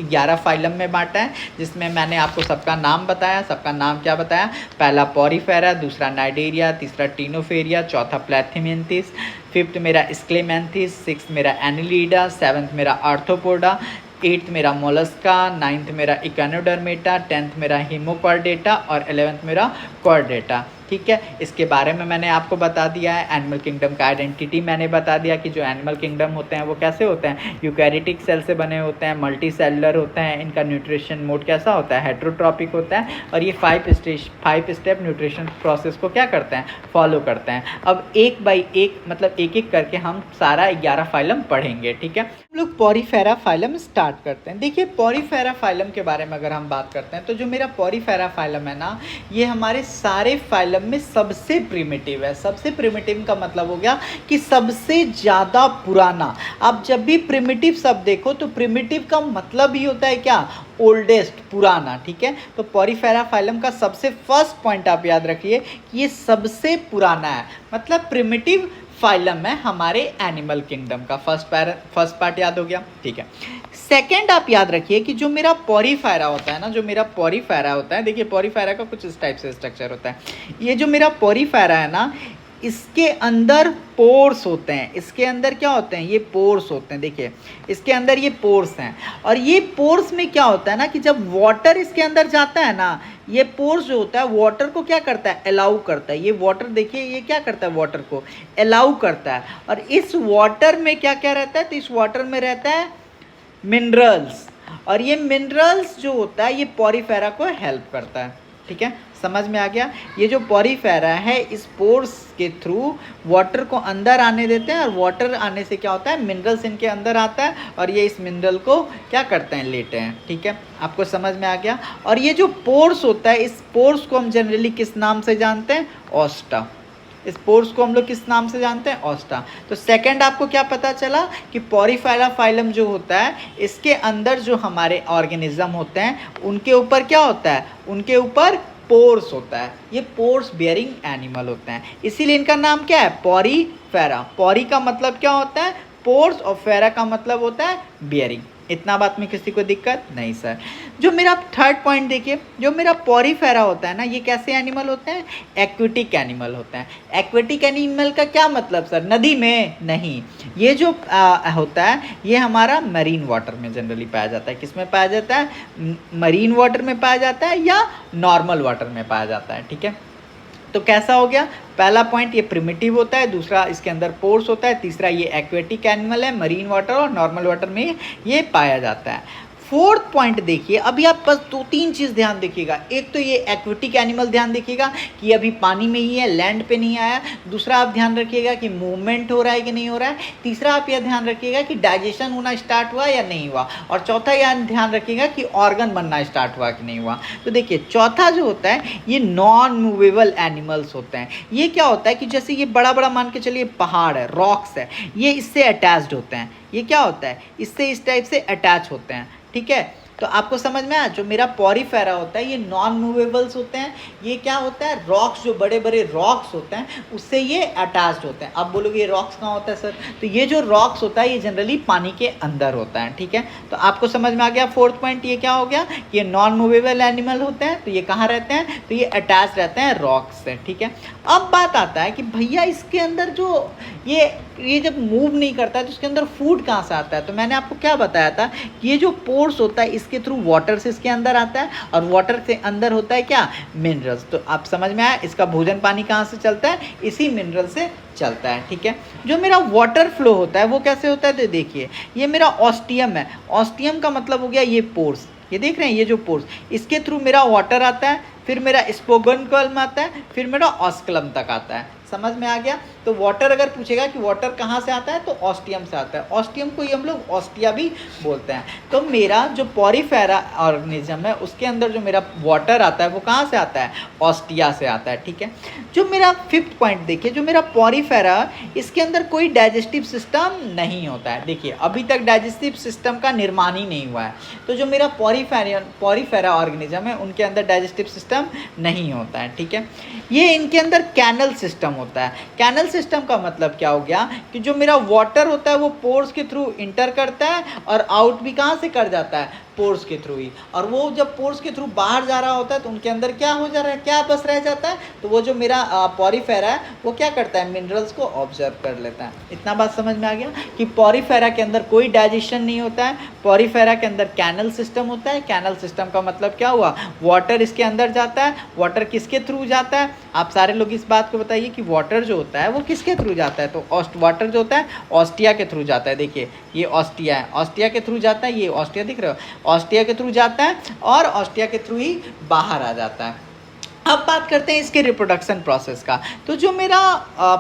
11 फाइलम में बांटा है, जिसमें मैंने आपको सबका नाम बताया। सबका नाम क्या बताया? पहला पॉरीफेरा, दूसरा नाइडेरिया, तीसरा टीनोफेरिया, चौथा प्लैथिमियंथिस, 5th मेरा स्क्लेमेंथिस, 6th मेरा एनिलीडा, 7th मेरा आर्थ्रोपोडा, 8th मेरा मोलस्का, 9th मेरा इकोनोडर्मेटा, 10th मेरा हीमोकॉर्डेटा और 11th मेरा कॉर्डेटा। ठीक है, इसके बारे में मैंने आपको बता दिया है। एनिमल किंगडम का आइडेंटिटी मैंने बता दिया कि जो एनिमल किंगडम होते हैं वो कैसे होते हैं? यूकैरियोटिक सेल से बने होते हैं, मल्टी सेलुलर होते हैं। इनका न्यूट्रिशन मोड कैसा होता है? हेट्रोट्रॉपिक होता है। और ये 5 स्टेप न्यूट्रिशन प्रोसेस को क्या करते हैं? फॉलो करते हैं। अब एक बाई एक, मतलब एक एक करके हम सारा 11 फाइलम पढ़ेंगे। ठीक है, हम लोग पॉरीफेरा फाइलम स्टार्ट करते हैं। देखिए, पॉरीफेरा फाइलम के बारे में अगर हम बात करते हैं तो जो मेरा पॉरीफेरा फाइलम है ना, ये हमारे सारे फाइलम में सबसे प्रिमिटिव है। सबसे प्रिमिटिव का मतलब हो गया कि सबसे ज़्यादा पुराना। आप जब भी प्रिमिटिव शब्द देखो तो प्रिमिटिव का मतलब ही होता है क्या? ओल्डेस्ट, पुराना। ठीक है, तो पॉरीफेरा फाइलम का सबसे फर्स्ट पॉइंट आप याद रखिए कि ये सबसे पुराना है, मतलब प्रिमिटिव फाइलम है हमारे एनिमल किंगडम का। फर्स्ट पार्ट याद हो गया। ठीक है, सेकेंड आप याद रखिए कि जो मेरा पॉरीफेरा होता है ना, जो मेरा पॉरीफेरा होता है, देखिए पॉरीफेरा का कुछ इस टाइप से स्ट्रक्चर होता है। ये जो मेरा पॉरीफेरा है ना, इसके अंदर पोर्स होते हैं। इसके अंदर क्या होते हैं? ये पोर्स होते हैं। देखिए, इसके अंदर ये पोर्स हैं। और ये पोर्स में क्या होता है ना कि जब वाटर इसके अंदर जाता है ना, ये पोर्स जो होता है वाटर को क्या करता है? अलाउ करता है। ये वाटर देखिए, ये क्या करता है? वाटर को अलाउ करता है। और इस वाटर में क्या क्या रहता है? तो इस वाटर में रहता है मिनरल्स। और ये मिनरल्स जो होता है ये पॉरीफेरा को हेल्प करता है। ठीक है, समझ में आ गया? ये जो पॉरीफेरा है इस पोर्स के थ्रू वाटर को अंदर आने देते हैं, और वाटर आने से क्या होता है? मिनरल्स इनके अंदर आता है और ये इस मिनरल को क्या करते हैं? लेते हैं। ठीक है, आपको समझ में आ गया? और ये जो पोर्स होता है, इस पोर्स को हम जनरली किस नाम से जानते हैं? ऑस्टा। इस पोर्स को हम लोग किस नाम से जानते हैं? ऑस्टा। तो सेकंड आपको क्या पता चला कि पॉरीफेरा फाइलम जो होता है, इसके अंदर जो हमारे ऑर्गेनिज्म होते हैं उनके ऊपर क्या होता है? उनके ऊपर पोर्स होता है। ये पोर्स बियरिंग एनिमल होते हैं, इसीलिए इनका नाम क्या है? पॉरीफेरा। पॉरी का मतलब क्या होता है? पोर्स, और फेरा का मतलब होता है बियरिंग। इतना बात में किसी को दिक्कत नहीं सर। जो मेरा थर्ड पॉइंट देखिए, जो मेरा पॉरीफेरा होता है ना, ये कैसे एनिमल होते हैं? एक्वेटिक एनिमल होते हैं। एक्वेटिक एनिमल का क्या मतलब सर? नदी में नहीं, ये जो होता है ये हमारा मरीन वाटर में जनरली पाया जाता है। किस में पाया जाता है? मरीन वाटर में पाया जाता है या नॉर्मल वाटर में पाया जाता है। ठीक है, तो कैसा हो गया? पहला पॉइंट ये प्रिमिटिव होता है, दूसरा इसके अंदर पोर्स होता है, तीसरा ये एक्वेटिक एनिमल है, मरीन वाटर और नॉर्मल वाटर में ये पाया जाता है। फोर्थ पॉइंट देखिए, अभी आप बस 2-3 चीज़ ध्यान देखिएगा। एक तो ये एक्वेटिक एनिमल ध्यान देखिएगा कि अभी पानी में ही है, लैंड पे नहीं आया। दूसरा आप ध्यान रखिएगा कि मूवमेंट हो रहा है कि नहीं हो रहा है। तीसरा आप यह ध्यान रखिएगा कि डाइजेशन होना स्टार्ट हुआ या नहीं हुआ। और चौथा यह ध्यान रखिएगा कि ऑर्गन बनना स्टार्ट हुआ कि नहीं हुआ। तो देखिए, चौथा जो होता है ये नॉन मूवेबल एनिमल्स होते हैं। ये क्या होता है कि जैसे ये बड़ा बड़ा मान के चलिए पहाड़ है, रॉक्स है, ये इससे अटैच्ड होते हैं। ये क्या होता है? इससे इस टाइप से अटैच होते हैं। ठीक है, तो आपको समझ में आया? जो मेरा पॉरीफेरा होता है ये नॉन मूवेबल्स होते हैं। ये क्या होता है? रॉक्स, जो बड़े बड़े रॉक्स होते हैं उससे ये अटैच्ड होते हैं। आप बोलोगे ये रॉक्स कहाँ होता है सर? तो ये जो रॉक्स होता है ये जनरली पानी के अंदर होता है। ठीक है, तो आपको समझ में आ गया? फोर्थ पॉइंट ये क्या हो गया? ये नॉन मूवेबल एनिमल होते हैं। तो ये कहाँ रहते हैं? तो ये अटैच रहते हैं रॉक्स से। ठीक है, अब बात आता है कि भैया इसके अंदर जो ये जब मूव नहीं करता है तो इसके अंदर फूड कहाँ से आता है? तो मैंने आपको क्या बताया था कि ये जो पोर्स होता है इसके थ्रू वाटर से इसके अंदर आता है, और वाटर से अंदर होता है क्या? मिनरल्स। तो आप समझ में आया? इसका भोजन पानी कहाँ से चलता है? इसी मिनरल से चलता है। ठीक है, जो मेरा वाटर फ्लो होता है वो कैसे होता है? तो देखिए, ये मेरा ऑस्टियम है। ऑस्टियम का मतलब हो गया ये पोर्स। ये देख रहे हैं, ये जो पोर्स, इसके थ्रू मेरा वाटर आता है, फिर मेरा स्पोगोनकल्म आता है, फिर मेरा ऑस्कलम तक आता है। समझ में आ गया? तो वाटर अगर पूछेगा कि वाटर कहाँ से आता है तो ऑस्टियम से आता है। ऑस्टियम को ही हम लोग ऑस्टिया भी बोलते हैं। तो मेरा जो पॉरीफेरा ऑर्गेनिज्म है उसके अंदर जो मेरा वाटर आता है वो कहाँ से आता है, ऑस्टिया से आता है, ठीक है। जो मेरा फिफ्थ पॉइंट देखिए, जो मेरा पॉरीफेरा इसके अंदर कोई डाइजेस्टिव सिस्टम नहीं होता है। देखिए अभी तक डाइजेस्टिव सिस्टम का निर्माण ही नहीं हुआ है। तो जो मेरा पॉरीफेरा ऑर्गेनिज्म है उनके अंदर डाइजेस्टिव सिस्टम नहीं होता है, ठीक है। ये इनके अंदर कैनल सिस्टम होता है। कैनल सिस्टम का मतलब क्या हो गया कि जो मेरा वाटर होता है वो पोर्स के थ्रू इंटर करता है और आउट भी कहाँ से कर जाता है, पोर्स के थ्रू ही। और वो जब पोर्स के थ्रू बाहर जा रहा होता है तो उनके अंदर क्या हो जा रहा है, क्या बस रह जाता है, तो वो जो मेरा पॉरीफेरा है वो क्या करता है, मिनरल्स को ऑब्जर्व कर लेता है। इतना बात समझ में आ गया कि पॉरीफेरा के अंदर कोई डाइजेशन नहीं होता है। पॉरीफेरा के अंदर कैनल सिस्टम होता है। कैनल सिस्टम का मतलब क्या हुआ, वाटर इसके अंदर जाता है। वाटर किसके थ्रू जाता है, आप सारे लोग इस बात को बताइए कि वाटर जो होता है वो किसके थ्रू जाता है, तो वाटर जो होता है ऑस्टिया के थ्रू जाता है। देखिए ये ऑस्टिया है, ऑस्टिया के थ्रू जाता है, ये ऑस्टिया दिख रहा है, ऑस्टिया के थ्रू जाता है और ऑस्टिया के थ्रू ही बाहर आ जाता है। अब बात करते हैं इसके रिप्रोडक्शन प्रोसेस का। तो जो मेरा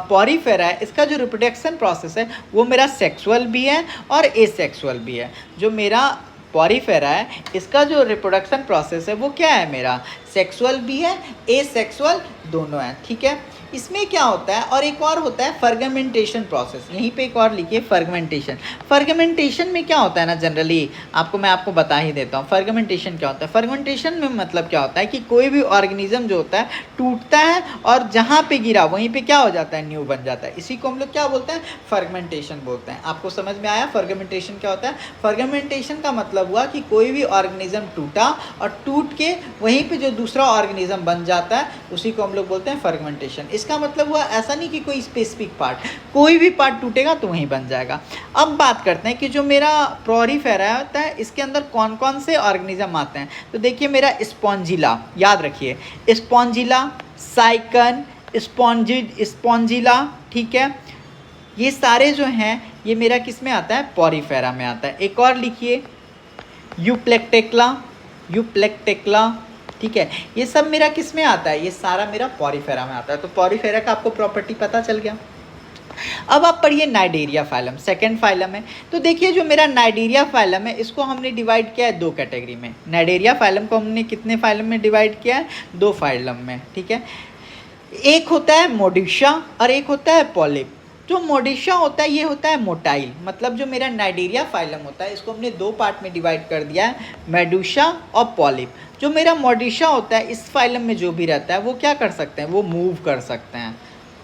पॉरीफेरा है इसका जो रिप्रोडक्शन प्रोसेस है वो मेरा सेक्सुअल भी है और एसेक्सुअल भी है। जो मेरा पॉरीफेरा है इसका जो रिप्रोडक्शन प्रोसेस है वो क्या है, मेरा सेक्सुअल भी है, एसेक्सुअल दोनों है, ठीक है। इसमें क्या होता है, और एक और होता है फर्गमेंटेशन प्रोसेस। यहीं पे एक और लिखिए फर्गमेंटेशन। फर्गमेंटेशन में क्या होता है ना, जनरली मैं आपको बता ही देता हूँ फर्गमेंटेशन क्या होता है। फर्गमेंटेशन में मतलब क्या होता है कि कोई भी ऑर्गेनिज्म जो होता है टूटता है और जहाँ पे गिरा वहीं पे क्या हो जाता है, न्यू बन जाता है। इसी को हम लोग क्या बोलते हैं, फर्गमेंटेशन बोलते हैं। आपको समझ में आया फर्गमेंटेशन क्या होता है। फर्गमेंटेशन का मतलब हुआ कि कोई भी ऑर्गेनिज्म टूटा और टूट के वहीं पे जो दूसरा ऑर्गेनिज्म बन जाता है उसी को हम लोग बोलते हैं फर्गमेंटेशन। इसका मतलब हुआ ऐसा नहीं कि कोई स्पेसिफिक पार्ट, कोई भी पार्ट टूटेगा तो वहीं बन जाएगा। अब बात करते हैं कि जो मेरा पॉरीफेरा होता है इसके अंदर कौन कौन से ऑर्गेनिज्म आते हैं। तो देखिए मेरा स्पॉन्जिला, याद रखिए स्पॉन्जिला, साइकन, स्पॉन्जिला, ठीक है। ये सारे जो हैं ये मेरा किस में आता है, पॉरीफेरा में आता है। एक और लिखिए यूप्लेक्टेक्ला, ठीक है। ये सब मेरा किस में आता है, ये सारा मेरा पॉरीफेरा में आता है। तो पॉरीफेरा का आपको प्रॉपर्टी पता चल गया। अब आप पढ़िए नाइडेरिया फाइलम, सेकंड फाइलम है। तो देखिए जो मेरा नाइडेरिया फाइलम है इसको हमने डिवाइड किया है दो कैटेगरी में। नाइडेरिया फाइलम को हमने कितने फाइलम में डिवाइड किया है, दो फाइलम में, ठीक है। एक होता है मोडिशा और एक होता है पॉलिप। जो मोडिशा होता है ये होता है मोटाइल, मतलब जो मेरा नाइडेरिया फाइलम होता है इसको हमने दो पार्ट में डिवाइड कर दिया है, मेडुसा और पॉलिप। जो मेरा मोडिशा होता है इस फाइलम में जो भी रहता है वो क्या कर सकते हैं, वो मूव कर सकते हैं,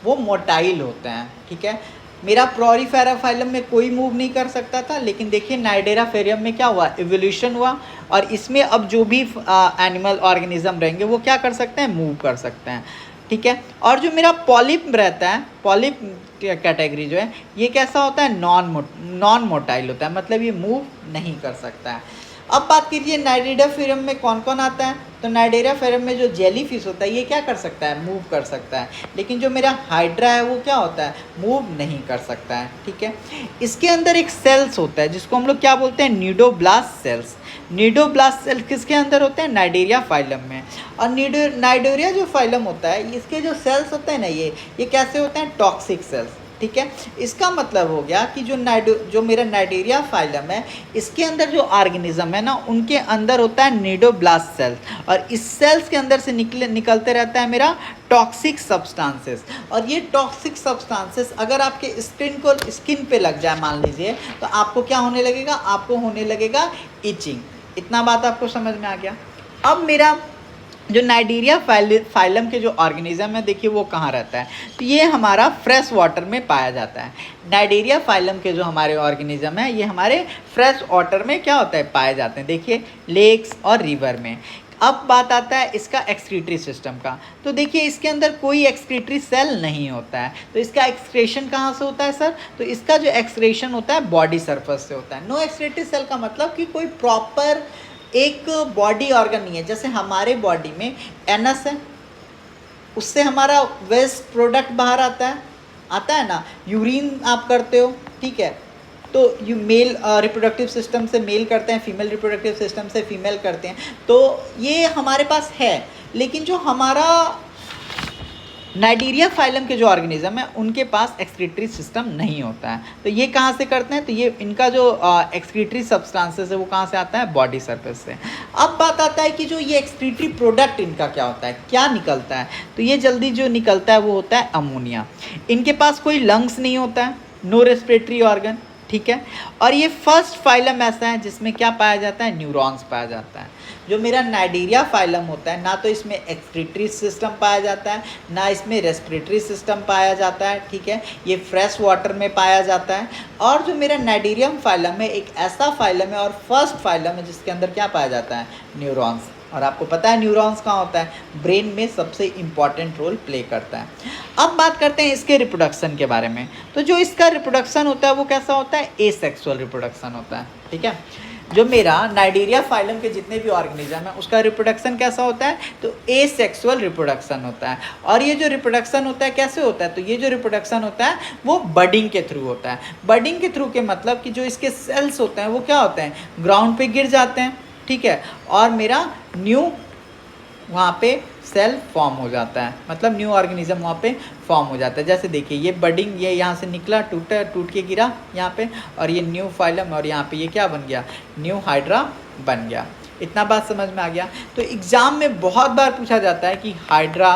वो मोटाइल होते हैं, ठीक है। मेरा पॉरीफेरा फाइलम में कोई मूव नहीं कर सकता था, लेकिन देखिए नाइडेरिया फेरियम में क्या हुआ, इवोल्यूशन हुआ और इसमें अब जो भी एनिमल ऑर्गेनिज्म रहेंगे वो क्या कर सकते हैं, मूव कर सकते हैं, ठीक है। और जो मेरा पॉलिप रहता है, पॉलिप कैटेगरी जो है ये कैसा होता है, नॉन मोटाइल होता है, मतलब ये मूव नहीं कर सकता है। अब बात कीजिए नाइडेरिया फेरियम में कौन कौन आता है। तो नाइडेरिया फेरियम में जो जेली फिश होता है ये क्या कर सकता है, मूव कर सकता है। लेकिन जो मेरा हाइड्रा है वो क्या होता है, मूव नहीं कर सकता है, ठीक है। इसके अंदर एक सेल्स होता है जिसको हम लोग क्या बोलते हैं, नीडोब्लास्ट सेल्स। नीडोब्लास्ट सेल किसके अंदर होते हैं, नाइडेरिया फाइलम में। और नाइडेरिया जो फाइलम होता है इसके जो सेल्स होते हैं ना ये कैसे होते हैं, टॉक्सिक सेल्स, ठीक है। इसका मतलब हो गया कि जो मेरा नाइडेरिया फाइलम है इसके अंदर जो ऑर्गेनिज्म है ना उनके अंदर होता है नीडोब्लास्ट सेल और इस सेल्स के अंदर से निकलते रहता है मेरा टॉक्सिक सब्सटेंसेस। और ये टॉक्सिक सब्सटेंसेस अगर आपके स्किन पे लग जाए मान लीजिए तो आपको क्या होने लगेगा, आपको होने लगेगा इचिंग। इतना बात आपको समझ में आ गया। अब मेरा जो नाइडेरिया फाइलम के जो ऑर्गेनिज्म है देखिए वो कहाँ रहता है, तो ये हमारा फ्रेश वाटर में पाया जाता है। नाइडेरिया फाइलम के जो हमारे ऑर्गेनिज्म है ये हमारे फ्रेश वाटर में क्या होता है, पाए जाते हैं, देखिए लेक्स और रिवर में। अब बात आता है इसका एक्सक्रीटरी सिस्टम का। तो देखिए इसके अंदर कोई एक्सक्रीटरी सेल नहीं होता है, तो इसका एक्सक्रेशन कहाँ से होता है सर, तो इसका जो एक्सक्रेशन होता है बॉडी सरफेस से होता है। नो एक्सक्रीटरी सेल का मतलब कि कोई प्रॉपर एक बॉडी ऑर्गन नहीं है। जैसे हमारे बॉडी में एनस है, उससे हमारा वेस्ट प्रोडक्ट बाहर आता है ना, यूरिन आप करते हो, ठीक है। तो यू मेल रिप्रोडक्टिव सिस्टम से मेल करते हैं, फीमेल रिप्रोडक्टिव सिस्टम से फीमेल करते हैं, तो ये हमारे पास है। लेकिन जो हमारा नाइडीरिया फाइलम के जो ऑर्गेनिज्म है उनके पास एक्सक्रीटरी सिस्टम नहीं होता है। तो ये कहाँ से करते हैं, तो ये इनका जो एक्सक्रीटरी सब्सटेंसेस है वो कहाँ से आता है, बॉडी सरफेस से। अब बात आता है कि जो ये एक्सक्रीटरी प्रोडक्ट इनका क्या होता है, क्या निकलता है, तो ये जल्दी जो निकलता है वो होता है अमोनिया। इनके पास कोई लंग्स नहीं होता है, नो रेस्पिरेटरी ऑर्गन, ठीक है। और ये फर्स्ट फाइलम ऐसा है जिसमें क्या पाया जाता है, न्यूरॉन्स पाया जाता है। जो मेरा नाइडीरिया फाइलम होता है, ना तो इसमें एक्सक्रीटरी सिस्टम पाया जाता है, ना इसमें रेस्पिरेटरी सिस्टम पाया जाता है, ठीक है। ये फ्रेश वाटर में पाया जाता है। और जो मेरा नाइडीरियम फाइलम है एक ऐसा फाइलम है और फर्स्ट फाइलम है जिसके अंदर क्या पाया जाता है, न्यूरॉन्स। और आपको पता है न्यूरॉन्स कहाँ होता है, ब्रेन में सबसे इम्पॉर्टेंट रोल प्ले करता है। अब बात करते हैं इसके रिप्रोडक्शन के बारे में। तो जो इसका रिप्रोडक्शन होता है वो कैसा होता है, एसेक्सुअल रिप्रोडक्शन होता है, ठीक है। जो मेरा नाइडीरिया फाइलम के जितने भी ऑर्गेनिज्म है उसका रिप्रोडक्शन कैसा होता है, तो एसेक्सुअल रिप्रोडक्शन होता है। और ये जो रिप्रोडक्शन होता है कैसे होता है, तो ये जो रिप्रोडक्शन होता है वो बडिंग के थ्रू होता है। बडिंग के थ्रू के मतलब कि जो इसके सेल्स होते हैं वो क्या होते हैं, ग्राउंड पे गिर जाते हैं, ठीक है। और मेरा न्यू वहाँ पे सेल फॉर्म हो जाता है, मतलब न्यू ऑर्गेनिज्म वहाँ पे फॉर्म हो जाता है। जैसे देखिए ये बडिंग, ये यहाँ से निकला, टूटा, टूट के गिरा यहाँ पे, और ये न्यू फाइलम, और यहाँ पे ये क्या बन गया, न्यू हाइड्रा बन गया। इतना बात समझ में आ गया। तो एग्ज़ाम में बहुत बार पूछा जाता है कि हाइड्रा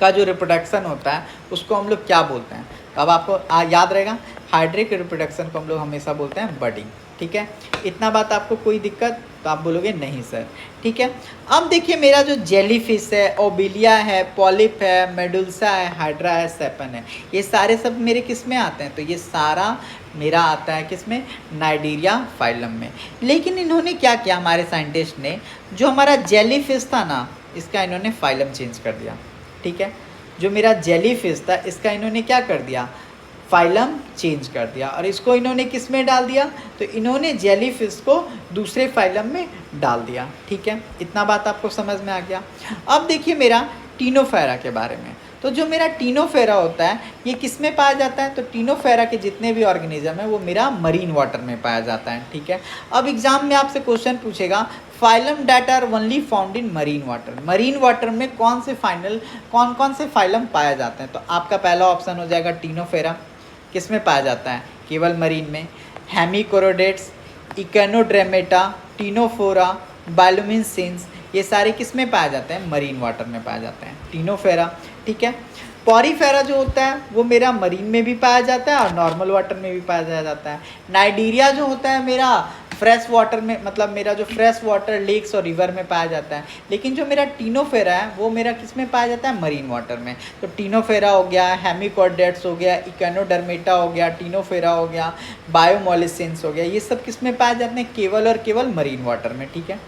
का जो रिप्रोडक्शन होता है उसको हम लोग क्या बोलते हैं। तो अब आपको याद रहेगा, हाइड्रा के रिप्रोडक्शन को हम लोग हमेशा बोलते हैं बडिंग, ठीक है। इतना बात आपको कोई दिक्कत, तो आप बोलोगे नहीं सर, ठीक है। अब देखिए मेरा जो जेलीफिश है, ओबिलिया है, पॉलिप है, मेडुल्सा है, हाइड्रा है, सेपन है, ये सारे सब मेरे किस में आते हैं, तो ये सारा मेरा आता है किस में, नाइडीरिया फाइलम में। लेकिन इन्होंने क्या किया, हमारे साइंटिस्ट ने, जो हमारा जेलीफिश था ना इसका इन्होंने फाइलम चेंज कर दिया, ठीक है। जो मेरा जेलीफिश था इसका इन्होंने क्या कर दिया, फाइलम चेंज कर दिया। और इसको इन्होंने किस में डाल दिया, तो इन्होंने जेलीफिश को दूसरे फाइलम में डाल दिया, ठीक है। इतना बात आपको समझ में आ गया। अब देखिए मेरा टीनोफेरा के बारे में। तो जो मेरा टीनोफेरा होता है ये किस में पाया जाता है, तो टीनोफेरा के जितने भी ऑर्गेनिज्म है वो मेरा मरीन वाटर में पाया जाता है, ठीक है। अब एग्जाम में आपसे क्वेश्चन पूछेगा, phylum that are only found in marine water. Marine water में कौन कौन से फाइलम पाया जाते हैं, तो आपका पहला ऑप्शन हो जाएगा टीनोफेरा। किस में पाया जाता है, केवल मरीन में। हेमिकोरोडेट्स, इकेनोड्रेमेटा, टीनोफोरा, बायोलुमिनेसेंस, ये सारे किस में पाए जाते हैं, मरीन वाटर में पाए जाते हैं, टीनोफेरा, ठीक है। पॉरीफेरा जो होता है वो मेरा मरीन में भी पाया जाता है और नॉर्मल वाटर में भी पाया जाता है। नाइडीरिया जो होता है मेरा फ्रेश वाटर में, मतलब मेरा जो फ्रेश वाटर लेक्स और रिवर में पाया जाता है। लेकिन जो मेरा टीनोफेरा है वो मेरा किस में पाया जाता है, मरीन वाटर में। तो टीनोफेरा हो गया, हेमिकोडेट्स हो गया, इकेनोडर्मेटा हो गया, टीनोफेरा हो गया, बायोमोलिसेंस हो गया, ये सब किस में पाए जाते हैं, केवल और केवल मरीन वाटर में, ठीक है।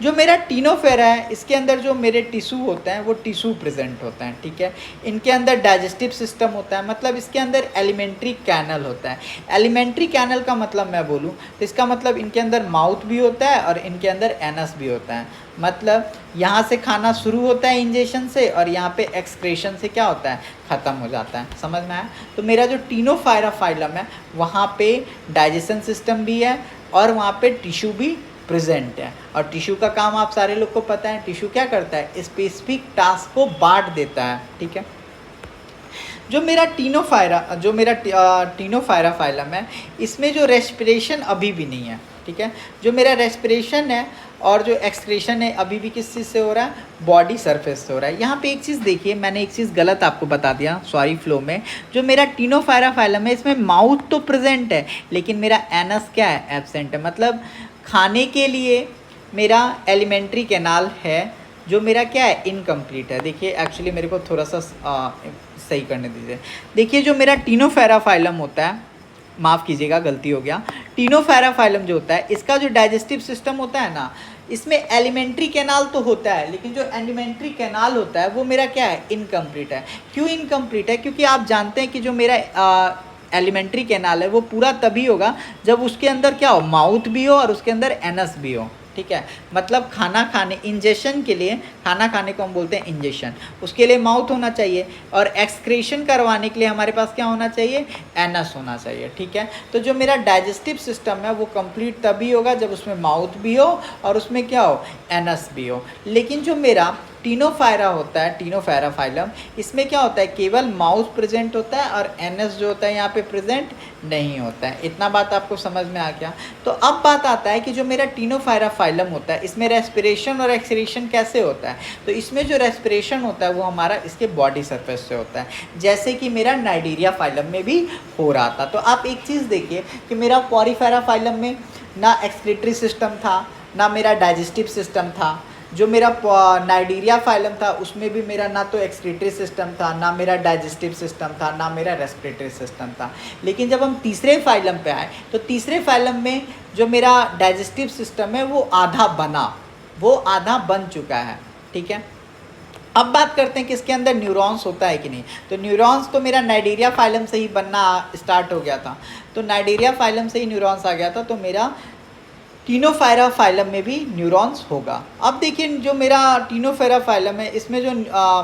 जो मेरा टीनोफेरा है इसके अंदर जो मेरे टिश्यू होते हैं वो टिश्यू प्रेजेंट होता है, ठीक है। इनके अंदर डाइजेस्टिव सिस्टम होता है, मतलब इसके अंदर एलिमेंट्री कैनल होता है। एलिमेंट्री कैनल का मतलब मैं बोलूँ तो इसका मतलब इनके अंदर माउथ भी होता है और इनके अंदर एनस भी होता है। मतलब यहाँ से खाना शुरू होता है इंजेशन से और यहाँ पे एक्सक्रेशन से क्या होता है, ख़त्म हो जाता है। समझ में आया। तो मेरा जो टीनोफेरा फाइलम है वहाँ पे डाइजेशन सिस्टम भी है और वहाँ पे टिश्यू भी प्रेजेंट है। और टिश्यू का काम आप सारे लोग को पता है, टिश्यू क्या करता है, स्पेसिफिक टास्क को बांट देता है, ठीक है। जो मेरा टीनोफेरा फाइलम है इसमें जो रेस्पिरेशन अभी भी नहीं है, ठीक है। जो मेरा रेस्पिरेशन है और जो एक्सक्रेशन है अभी भी किस चीज़ से हो रहा है, बॉडी सरफेस से हो रहा है। यहाँ पे एक चीज़ देखिए, मैंने एक चीज़ गलत आपको बता दिया, सॉरी फ्लो में। जो मेरा टीनोफेरा फाइलम है इसमें माउथ तो प्रेजेंट है लेकिन मेरा एनस क्या है, एब्सेंट है। मतलब खाने के लिए मेरा एलिमेंट्री कैनाल है जो मेरा क्या है, इनकम्प्लीट है। देखिए एक्चुअली मेरे को थोड़ा सा सही करने दीजिए। देखिए जो मेरा टीनोफेरा फाइलम होता है, माफ़ कीजिएगा गलती हो गया, टीनोफेरा फाइलम जो होता है इसका जो डाइजेस्टिव सिस्टम होता है ना, इसमें एलिमेंट्री कैनाल तो होता है लेकिन जो एलिमेंट्री कैनाल होता है वो मेरा क्या है, इनकम्प्लीट है। क्यों इनकम्प्लीट है, क्योंकि आप जानते हैं कि जो मेरा एलिमेंट्री कैनाल है वो पूरा तभी होगा जब उसके अंदर क्या हो, माउथ भी हो और उसके अंदर एनस भी हो, ठीक है। मतलब खाना खाने, इंजेशन के लिए, खाना खाने को हम बोलते हैं इंजेशन, उसके लिए माउथ होना चाहिए और एक्सक्रेशन करवाने के लिए हमारे पास क्या होना चाहिए, एनस होना चाहिए, ठीक है। तो जो मेरा डाइजेस्टिव सिस्टम है वो कंप्लीट तभी होगा जब उसमें माउथ भी हो और उसमें क्या हो, एनस भी हो। लेकिन जो मेरा टीनोफायरा होता है, टीनोफायरा फाइलम, इसमें क्या होता है, केवल माउस प्रेजेंट होता है और एनएस जो होता है यहाँ पे प्रेजेंट नहीं होता है। इतना बात आपको समझ में आ गया। तो अब बात आता है कि जो मेरा टीनोफायरा फाइलम होता है इसमें रेस्पिरेशन और एक्सक्रीशन कैसे होता है। तो इसमें जो रेस्पिरेशन होता है वो हमारा इसके बॉडी सरफेस से होता है, जैसे कि मेरा नाइडीरिया फाइलम में भी हो रहा था। तो आप एक चीज़ देखिए कि मेरा पॉरीफेरा फाइलम में ना एक्सक्रीटरी सिस्टम था, ना मेरा डाइजेस्टिव सिस्टम था। जो मेरा नाइडीरिया फाइलम था उसमें भी मेरा ना तो एक्सक्रीटरी सिस्टम था, ना मेरा डाइजेस्टिव सिस्टम था, ना मेरा रेस्पिरेटरी सिस्टम था। लेकिन जब हम तीसरे फाइलम पे आए तो तीसरे फाइलम में जो मेरा डाइजेस्टिव सिस्टम है वो आधा बन चुका है, ठीक है। अब बात करते हैं कि इसके अंदर न्यूरॉन्स होता है कि नहीं। तो न्यूरॉन्स तो मेरा नाइडीरिया फाइलम से ही बनना स्टार्ट हो गया था। तो नाइडीरिया फाइलम से ही न्यूरॉन्स आ गया था, तो मेरा टीनोफायरा फाइलम में भी न्यूरॉन्स होगा। अब देखिए जो मेरा टीनोफायरा फाइलम है इसमें जो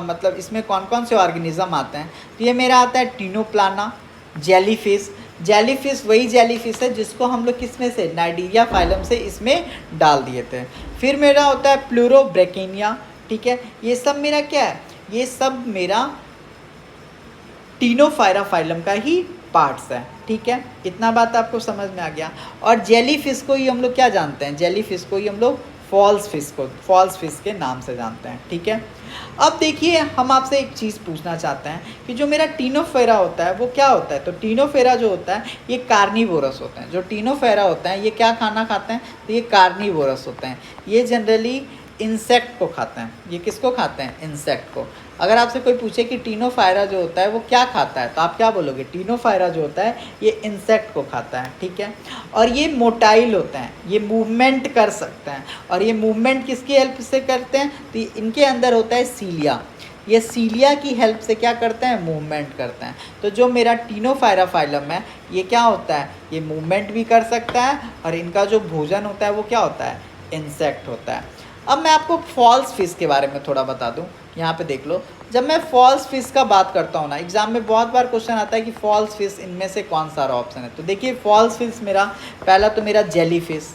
मतलब इसमें कौन कौन से ऑर्गेनिज्म आते हैं। तो ये मेरा आता है टीनोप्लाना, जेलीफिश वही जेलीफिश है जिसको हम लोग किस में से, नाइडीरिया फाइलम से इसमें डाल दिए थे। फिर मेरा होता है प्लूरोब्रेकिनिया, ठीक है। ये सब मेरा क्या है, ये सब मेरा टीनोफायरा फाइलम का ही पार्ट्स है, ठीक है। इतना बात आपको समझ में आ गया। और जेलीफिश को ही हम लोग क्या जानते हैं, जेलीफिश को ही हम लोग फॉल्स फिश के नाम से जानते हैं, ठीक है। अब देखिए हम आपसे एक चीज़ पूछना चाहते हैं कि जो मेरा टीनोफेरा होता है वो क्या होता है। तो टीनोफेरा जो होता है ये कार्निवोरस होते हैं। जो टीनोफेरा होता है ये क्या खाना खाते हैं, तो ये कार्निवोरस होते हैं। ये जनरली इंसेक्ट को खाते हैं। ये किसको खाते हैं, इंसेक्ट को। अगर आपसे कोई पूछे कि टीनोफायरा जो होता है वो क्या खाता है, तो आप क्या बोलोगे, टीनोफायरा जो होता है ये इंसेक्ट को खाता है, ठीक है। और ये मोटाइल होते हैं, ये मूवमेंट कर सकते हैं। और ये मूवमेंट किसकी हेल्प से करते हैं, तो इनके अंदर होता है सीलिया। ये सीलिया की हेल्प से क्या करते हैं, मूवमेंट करते हैं। तो जो मेरा टीनोफायरा फाइलम है ये क्या होता है, ये मूवमेंट भी कर सकता है और इनका जो भोजन होता है वो क्या होता है, इंसेक्ट होता है। अब मैं आपको फॉल्स फिश के बारे में थोड़ा बता दूं। यहाँ पे देख लो, जब मैं फॉल्स फिश का बात करता हूँ ना, एग्जाम में बहुत बार क्वेश्चन आता है कि फॉल्स फिश इनमें से कौन सा ऑप्शन है। तो देखिए फॉल्स फिश मेरा पहला तो मेरा जेली फिश,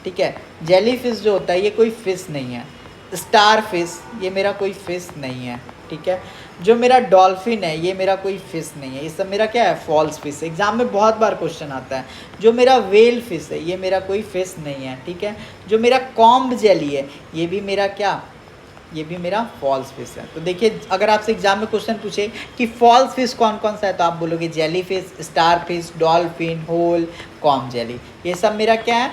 ठीक है। जेली फिश जो होता है ये कोई फिश नहीं है। स्टार फिश ये मेरा कोई फिश नहीं है, ठीक है। जो मेरा डॉल्फिन है ये मेरा कोई फिश नहीं है। ये सब मेरा क्या है, फॉल्स फिश। एग्जाम में बहुत बार क्वेश्चन आता है। जो मेरा वेल फिश है ये मेरा कोई फिश नहीं है, ठीक है। जो मेरा कॉम्ब जेली है ये भी मेरा क्या, ये भी मेरा फॉल्स फिश है। तो देखिए अगर आपसे एग्जाम में क्वेश्चन पूछे कि फॉल्स फिश कौन कौन सा है, तो आप बोलोगे jelly fish, star fish, dolphin, whale, comb jelly. ये सब मेरा क्या है,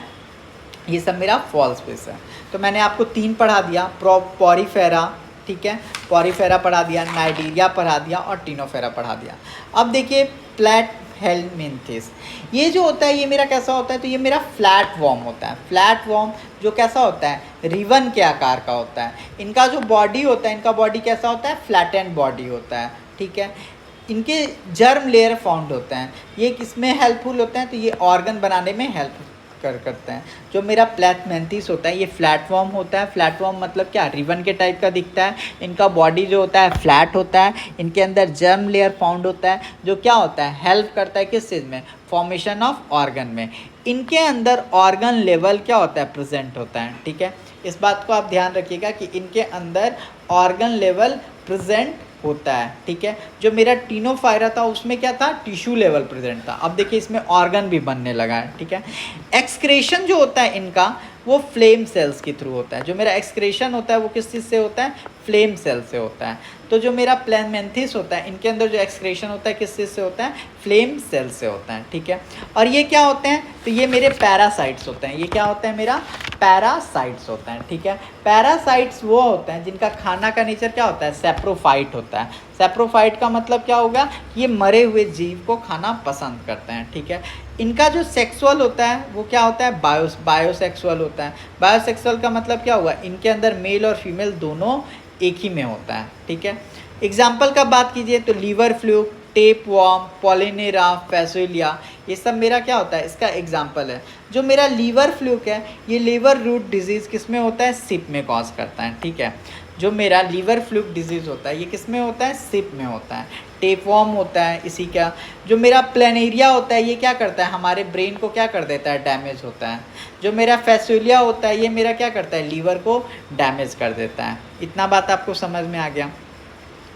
ये सब मेरा फॉल्स फिश है। तो मैंने आपको 3 पढ़ा दिया, पॉरीफेरा, ठीक है, पॉरीफेरा पढ़ा दिया, नाइडीरिया पढ़ा दिया और टीनोफेरा पढ़ा दिया। अब देखिए प्लैटहेलमिन्थेस, ये जो होता है ये मेरा कैसा होता है, तो ये मेरा फ्लैट वॉर्म होता है। फ्लैट वॉर्म जो कैसा होता है, रिवन के आकार का होता है। इनका जो बॉडी होता है, इनका बॉडी कैसा होता है, फ्लैटेंड बॉडी होता है, ठीक है। इनके जर्म लेयर फाउंड होते हैं। ये किसमें हेल्पफुल होते हैं, तो ये ऑर्गन बनाने में हेल्प करते हैं। जो मेरा प्लैथमेंथिस होता है ये फ्लैटफॉर्म होता है। फ्लैटफॉर्म मतलब क्या, रिवन के टाइप का दिखता है। इनका बॉडी जो होता है फ्लैट होता है। इनके अंदर जर्म लेयर फाउंड होता है जो क्या होता है, हेल्प करता है किस चीज़ में, फॉर्मेशन ऑफ ऑर्गन में। इनके अंदर ऑर्गन लेवल क्या होता है, प्रेजेंट होता है, ठीक है। इस बात को आप ध्यान रखिएगा कि इनके अंदर ऑर्गन लेवल प्रेजेंट होता है, ठीक है। जो मेरा टीनोफायरा था उसमें क्या था, टिश्यू लेवल प्रेजेंट था। अब देखिए इसमें ऑर्गन भी बनने लगा है, ठीक है। एक्सक्रेशन जो होता है इनका वो फ्लेम सेल्स के थ्रू होता है। जो मेरा एक्सक्रेशन होता है वो किस चीज़ से होता है, फ्लेम सेल से होता है। तो जो मेरा प्लैमेंथिस होता है इनके अंदर जो एक्सक्रेशन होता है किस चीज़ से होता है, फ्लेम सेल से होता है, ठीक है। और ये क्या होते हैं, तो ये मेरे पैरासाइट्स होते हैं। ये क्या होते हैं, मेरा पैरासाइट्स होते हैं, ठीक है। पैरासाइट्स वो होते हैं जिनका खाना का नेचर क्या होता है, सेप्रोफाइट होता है। सेप्रोफाइट का मतलब क्या होगा, ये मरे हुए जीव को खाना पसंद करते हैं, ठीक है। इनका जो सेक्सुअल होता है वो क्या होता है, बायोसेक्सुअल होता है। बायोसेक्सुअल का मतलब क्या हुआ, इनके अंदर मेल और फीमेल दोनों एक ही में होता है, ठीक है। एग्जाम्पल का बात कीजिए तो लीवर फ्लूक, टेप वॉर्म, पॉलिनेरा, फैसोलिया, ये सब मेरा क्या होता है, इसका एग्जाम्पल है। जो मेरा लीवर फ्लूक है ये लीवर रूट डिजीज़ किस में होता है, सिप में कॉज करता है, ठीक है। जो मेरा लीवर फ्लूक डिजीज़ होता है ये किस में होता है, सिप में होता है। टेपवॉर्म होता है इसी का। जो मेरा प्लेनेरिया होता है ये क्या करता है, हमारे ब्रेन को क्या कर देता है, डैमेज होता है। जो मेरा फैसुलिया होता है ये मेरा क्या करता है, लीवर को डैमेज कर देता है। इतना बात आपको समझ में आ गया।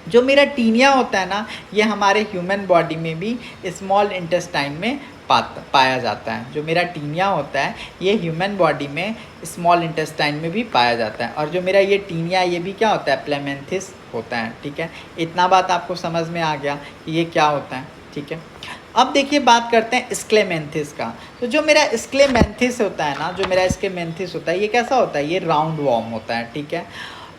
जो मेरा टीनिया होता है ना, ये हमारे ह्यूमन बॉडी में भी स्मॉल इंटेस्टाइन में पाया जाता है। जो मेरा टीनिया होता है ये ह्यूमन बॉडी में स्मॉल इंटेस्टाइन में भी पाया जाता है। और जो मेरा ये टीनिया ये भी क्या होता है, प्लेमेंथिस होता है। ठीक है, इतना बात आपको समझ में आ गया कि ये क्या होता है। ठीक है, अब देखिए बात करते हैं स्क्लेमेंथिस का। तो जो मेरा स्क्लेमेंथिस होता है ना, जो मेरा स्क्लेमेंथिस होता है ये कैसा होता है, ये राउंड वॉर्म होता है। ठीक है,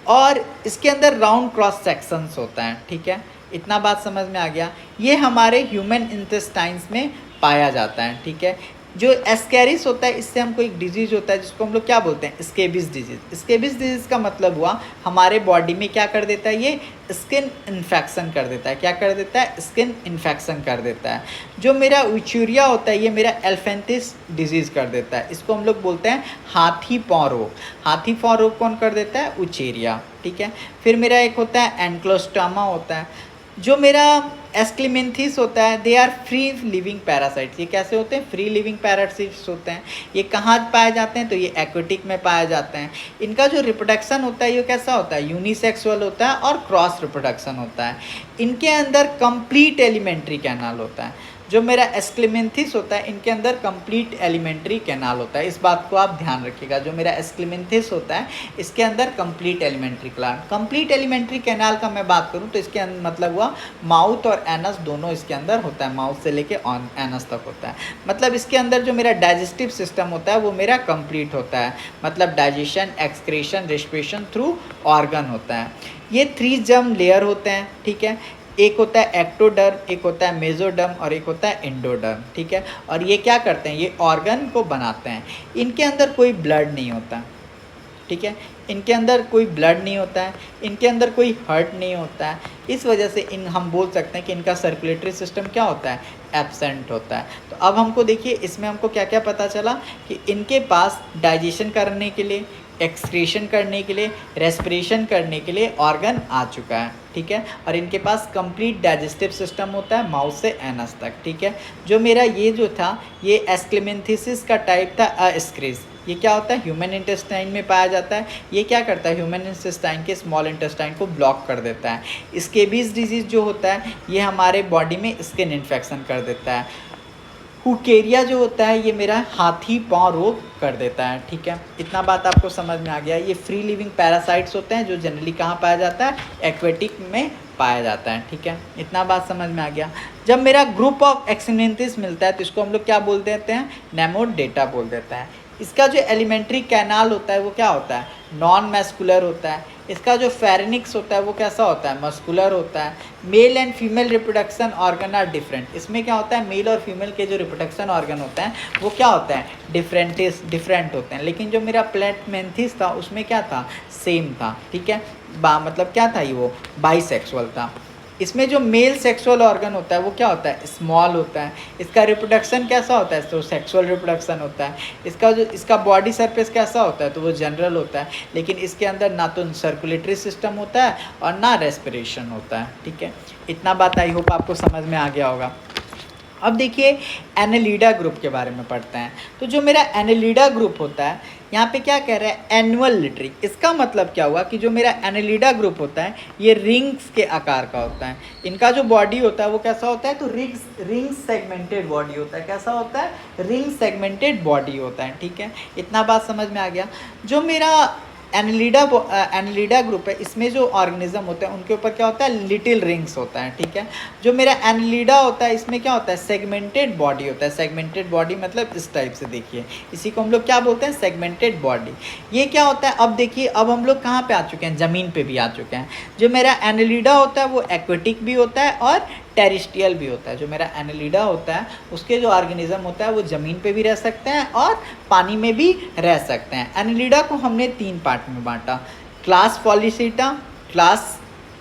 और इसके अंदर राउंड क्रॉस सेक्शंस होता है। ठीक है, इतना बात समझ में आ गया। ये हमारे ह्यूमन इंटेस्टाइन्स में पाया जाता है। ठीक है, जो एस्केरिस होता है इससे हमको एक डिजीज़ होता है जिसको हम लोग क्या बोलते हैं, स्केबिस डिजीज़। स्केबिस डिजीज़ का मतलब हुआ हमारे बॉडी में क्या कर देता है, ये स्किन इन्फेक्शन कर देता है। क्या कर देता है, स्किन इन्फेक्शन कर देता है। जो मेरा उचूरिया होता है ये मेरा एल्फेंथिस डिजीज़ कर देता है। इसको हम लोग बोलते हैं हाथी पाँव रोग। हाथी पाँव रोग कौन कर देता है, उचेरिया। ठीक है, फिर मेरा एक होता है एंक्लोस्टोमा होता है। जो मेरा एस्क्लेमेंथिस होता है they are free living parasites. ये कैसे होते हैं, फ्री लिविंग पैरासाइट्स होते हैं। ये कहाँ पाए जाते हैं, तो ये एक्वेटिक में पाए जाते हैं। इनका जो रिप्रोडक्शन होता है ये कैसा होता है, यूनिसेक्सुअल होता है और क्रॉस रिप्रोडक्शन होता है। इनके अंदर कंप्लीट एलिमेंट्री कैनाल होता है। जो मेरा एस्क्लेमेंथिस होता है इनके अंदर कंप्लीट एलिमेंट्री कैनाल होता है। इस बात को आप ध्यान रखिएगा। जो मेरा एस्क्लेमेंथिस होता है इसके अंदर complete alimentary canal. Complete alimentary canal का मैं बात करूं तो इसके मतलब हुआ माउथ और एनस दोनों इसके अंदर होता है। माउथ से लेके एनस तक होता है। मतलब इसके अंदर जो मेरा डाइजेस्टिव सिस्टम होता है वो मेरा कंप्लीट होता है। मतलब digestion, excretion, respiration through organ होता है। ये 3 जर्म लेयर होते हैं। ठीक है, एक होता है एक्टोडर्म, एक होता है मेसोडर्म और एक होता है एंडोडर्म। ठीक है, और ये क्या करते हैं, ये ऑर्गन को बनाते हैं। इनके अंदर कोई ब्लड नहीं होता। ठीक है, इनके अंदर कोई ब्लड नहीं होता है, इनके अंदर कोई हार्ट नहीं होता है। इस वजह से हम बोल सकते हैं कि इनका सर्कुलेटरी सिस्टम क्या होता है, एब्सेंट होता है। तो अब हमको देखिए इसमें हमको क्या क्या पता चला कि इनके पास डाइजेशन करने के लिए, एक्सक्रीशन करने के लिए, रेस्पिरेशन करने के लिए ऑर्गन आ चुका है। ठीक है, और इनके पास कंप्लीट डाइजेस्टिव सिस्टम होता है माउथ से एनस तक। ठीक है, जो मेरा ये जो था ये एस्क्लेमेंथिसिस का टाइप था अस्क्रिस। ये क्या होता है, ह्यूमन इंटेस्टाइन में पाया जाता है। ये क्या करता है, ह्यूमन इंटेस्टाइन के स्मॉल इंटेस्टाइन को ब्लॉक कर देता है। स्केबीज डिजीज़ जो होता है ये हमारे बॉडी में स्किन इन्फेक्शन कर देता है। हुकेरिया जो होता है ये मेरा हाथी पाँव रोग कर देता है। ठीक है, इतना बात आपको समझ में आ गया। ये फ्री लिविंग पैरासाइट्स होते हैं जो जनरली कहाँ पाया जाता है, एक्वेटिक में पाया जाता है। ठीक है, इतना बात समझ में आ गया। जब मेरा ग्रुप ऑफ एक्सिनेंथिस मिलता है तो इसको हम लोग क्या बोल देते हैं, नेमोडेटा बोल देता है। इसका जो एलिमेंट्री कैनाल होता है वो क्या होता है, नॉन मैस्कुलर होता है। इसका जो फेरिनिक्स होता है वो कैसा होता है, मस्कुलर होता है। Male and female reproduction organ are different. इसमें क्या होता है, मेल और फीमेल के जो रिप्रोडक्शन ऑर्गन होता है वो क्या होता है, डिफरेंट होते हैं। लेकिन जो मेरा प्लेटमेंथिस था उसमें क्या था, सेम था। ठीक है, मतलब क्या था, ये वो बाइसेक्सुअल था। इसमें जो मेल सेक्सुअल ऑर्गन होता है वो क्या होता है, स्मॉल होता है। इसका रिप्रोडक्शन कैसा होता है, तो सेक्सुअल रिप्रोडक्शन होता है। इसका बॉडी सरफेस कैसा होता है, तो वो जनरल होता है। लेकिन इसके अंदर ना तो सर्कुलेटरी सिस्टम होता है और ना रेस्पिरेशन होता है। ठीक है, इतना बात आई होप आपको समझ में आ गया होगा। अब देखिए एनेलिडा ग्रुप के बारे में पढ़ते हैं। तो जो मेरा एनेलिडा ग्रुप होता है यहाँ पे क्या कह रहा है, एनुअल लिटरी। इसका मतलब क्या हुआ कि जो मेरा एनेलिडा ग्रुप होता है ये रिंग्स के आकार का होता है। इनका जो बॉडी होता है वो कैसा होता है, तो रिंग सेगमेंटेड बॉडी होता है। कैसा होता है, रिंग सेगमेंटेड बॉडी होता है। ठीक है, इतना बात समझ में आ गया। जो मेरा एनेलिडा ग्रुप है इसमें जो ऑर्गेनिज्म होते हैं उनके ऊपर क्या होता है, लिटिल रिंग्स होता है। ठीक है, जो मेरा एनेलिडा होता है इसमें क्या होता है, सेगमेंटेड बॉडी होता है। सेगमेंटेड बॉडी मतलब इस टाइप से देखिए, इसी को हम लोग क्या बोलते हैं, सेगमेंटेड बॉडी। ये क्या होता है, अब देखिए अब हम लोग कहाँ पे आ चुके हैं, ज़मीन पे भी आ चुके हैं। जो मेरा एनेलिडा होता है वो एक्वेटिक भी होता है और टेरिस्ट्रियल भी होता है। जो मेरा एनेलिडा होता है उसके जो ऑर्गेनिज्म होता है वो ज़मीन पे भी रह सकते हैं और पानी में भी रह सकते हैं। एनेलिडा को हमने 3 पार्ट में बांटा, क्लास पॉलीसीटा, क्लास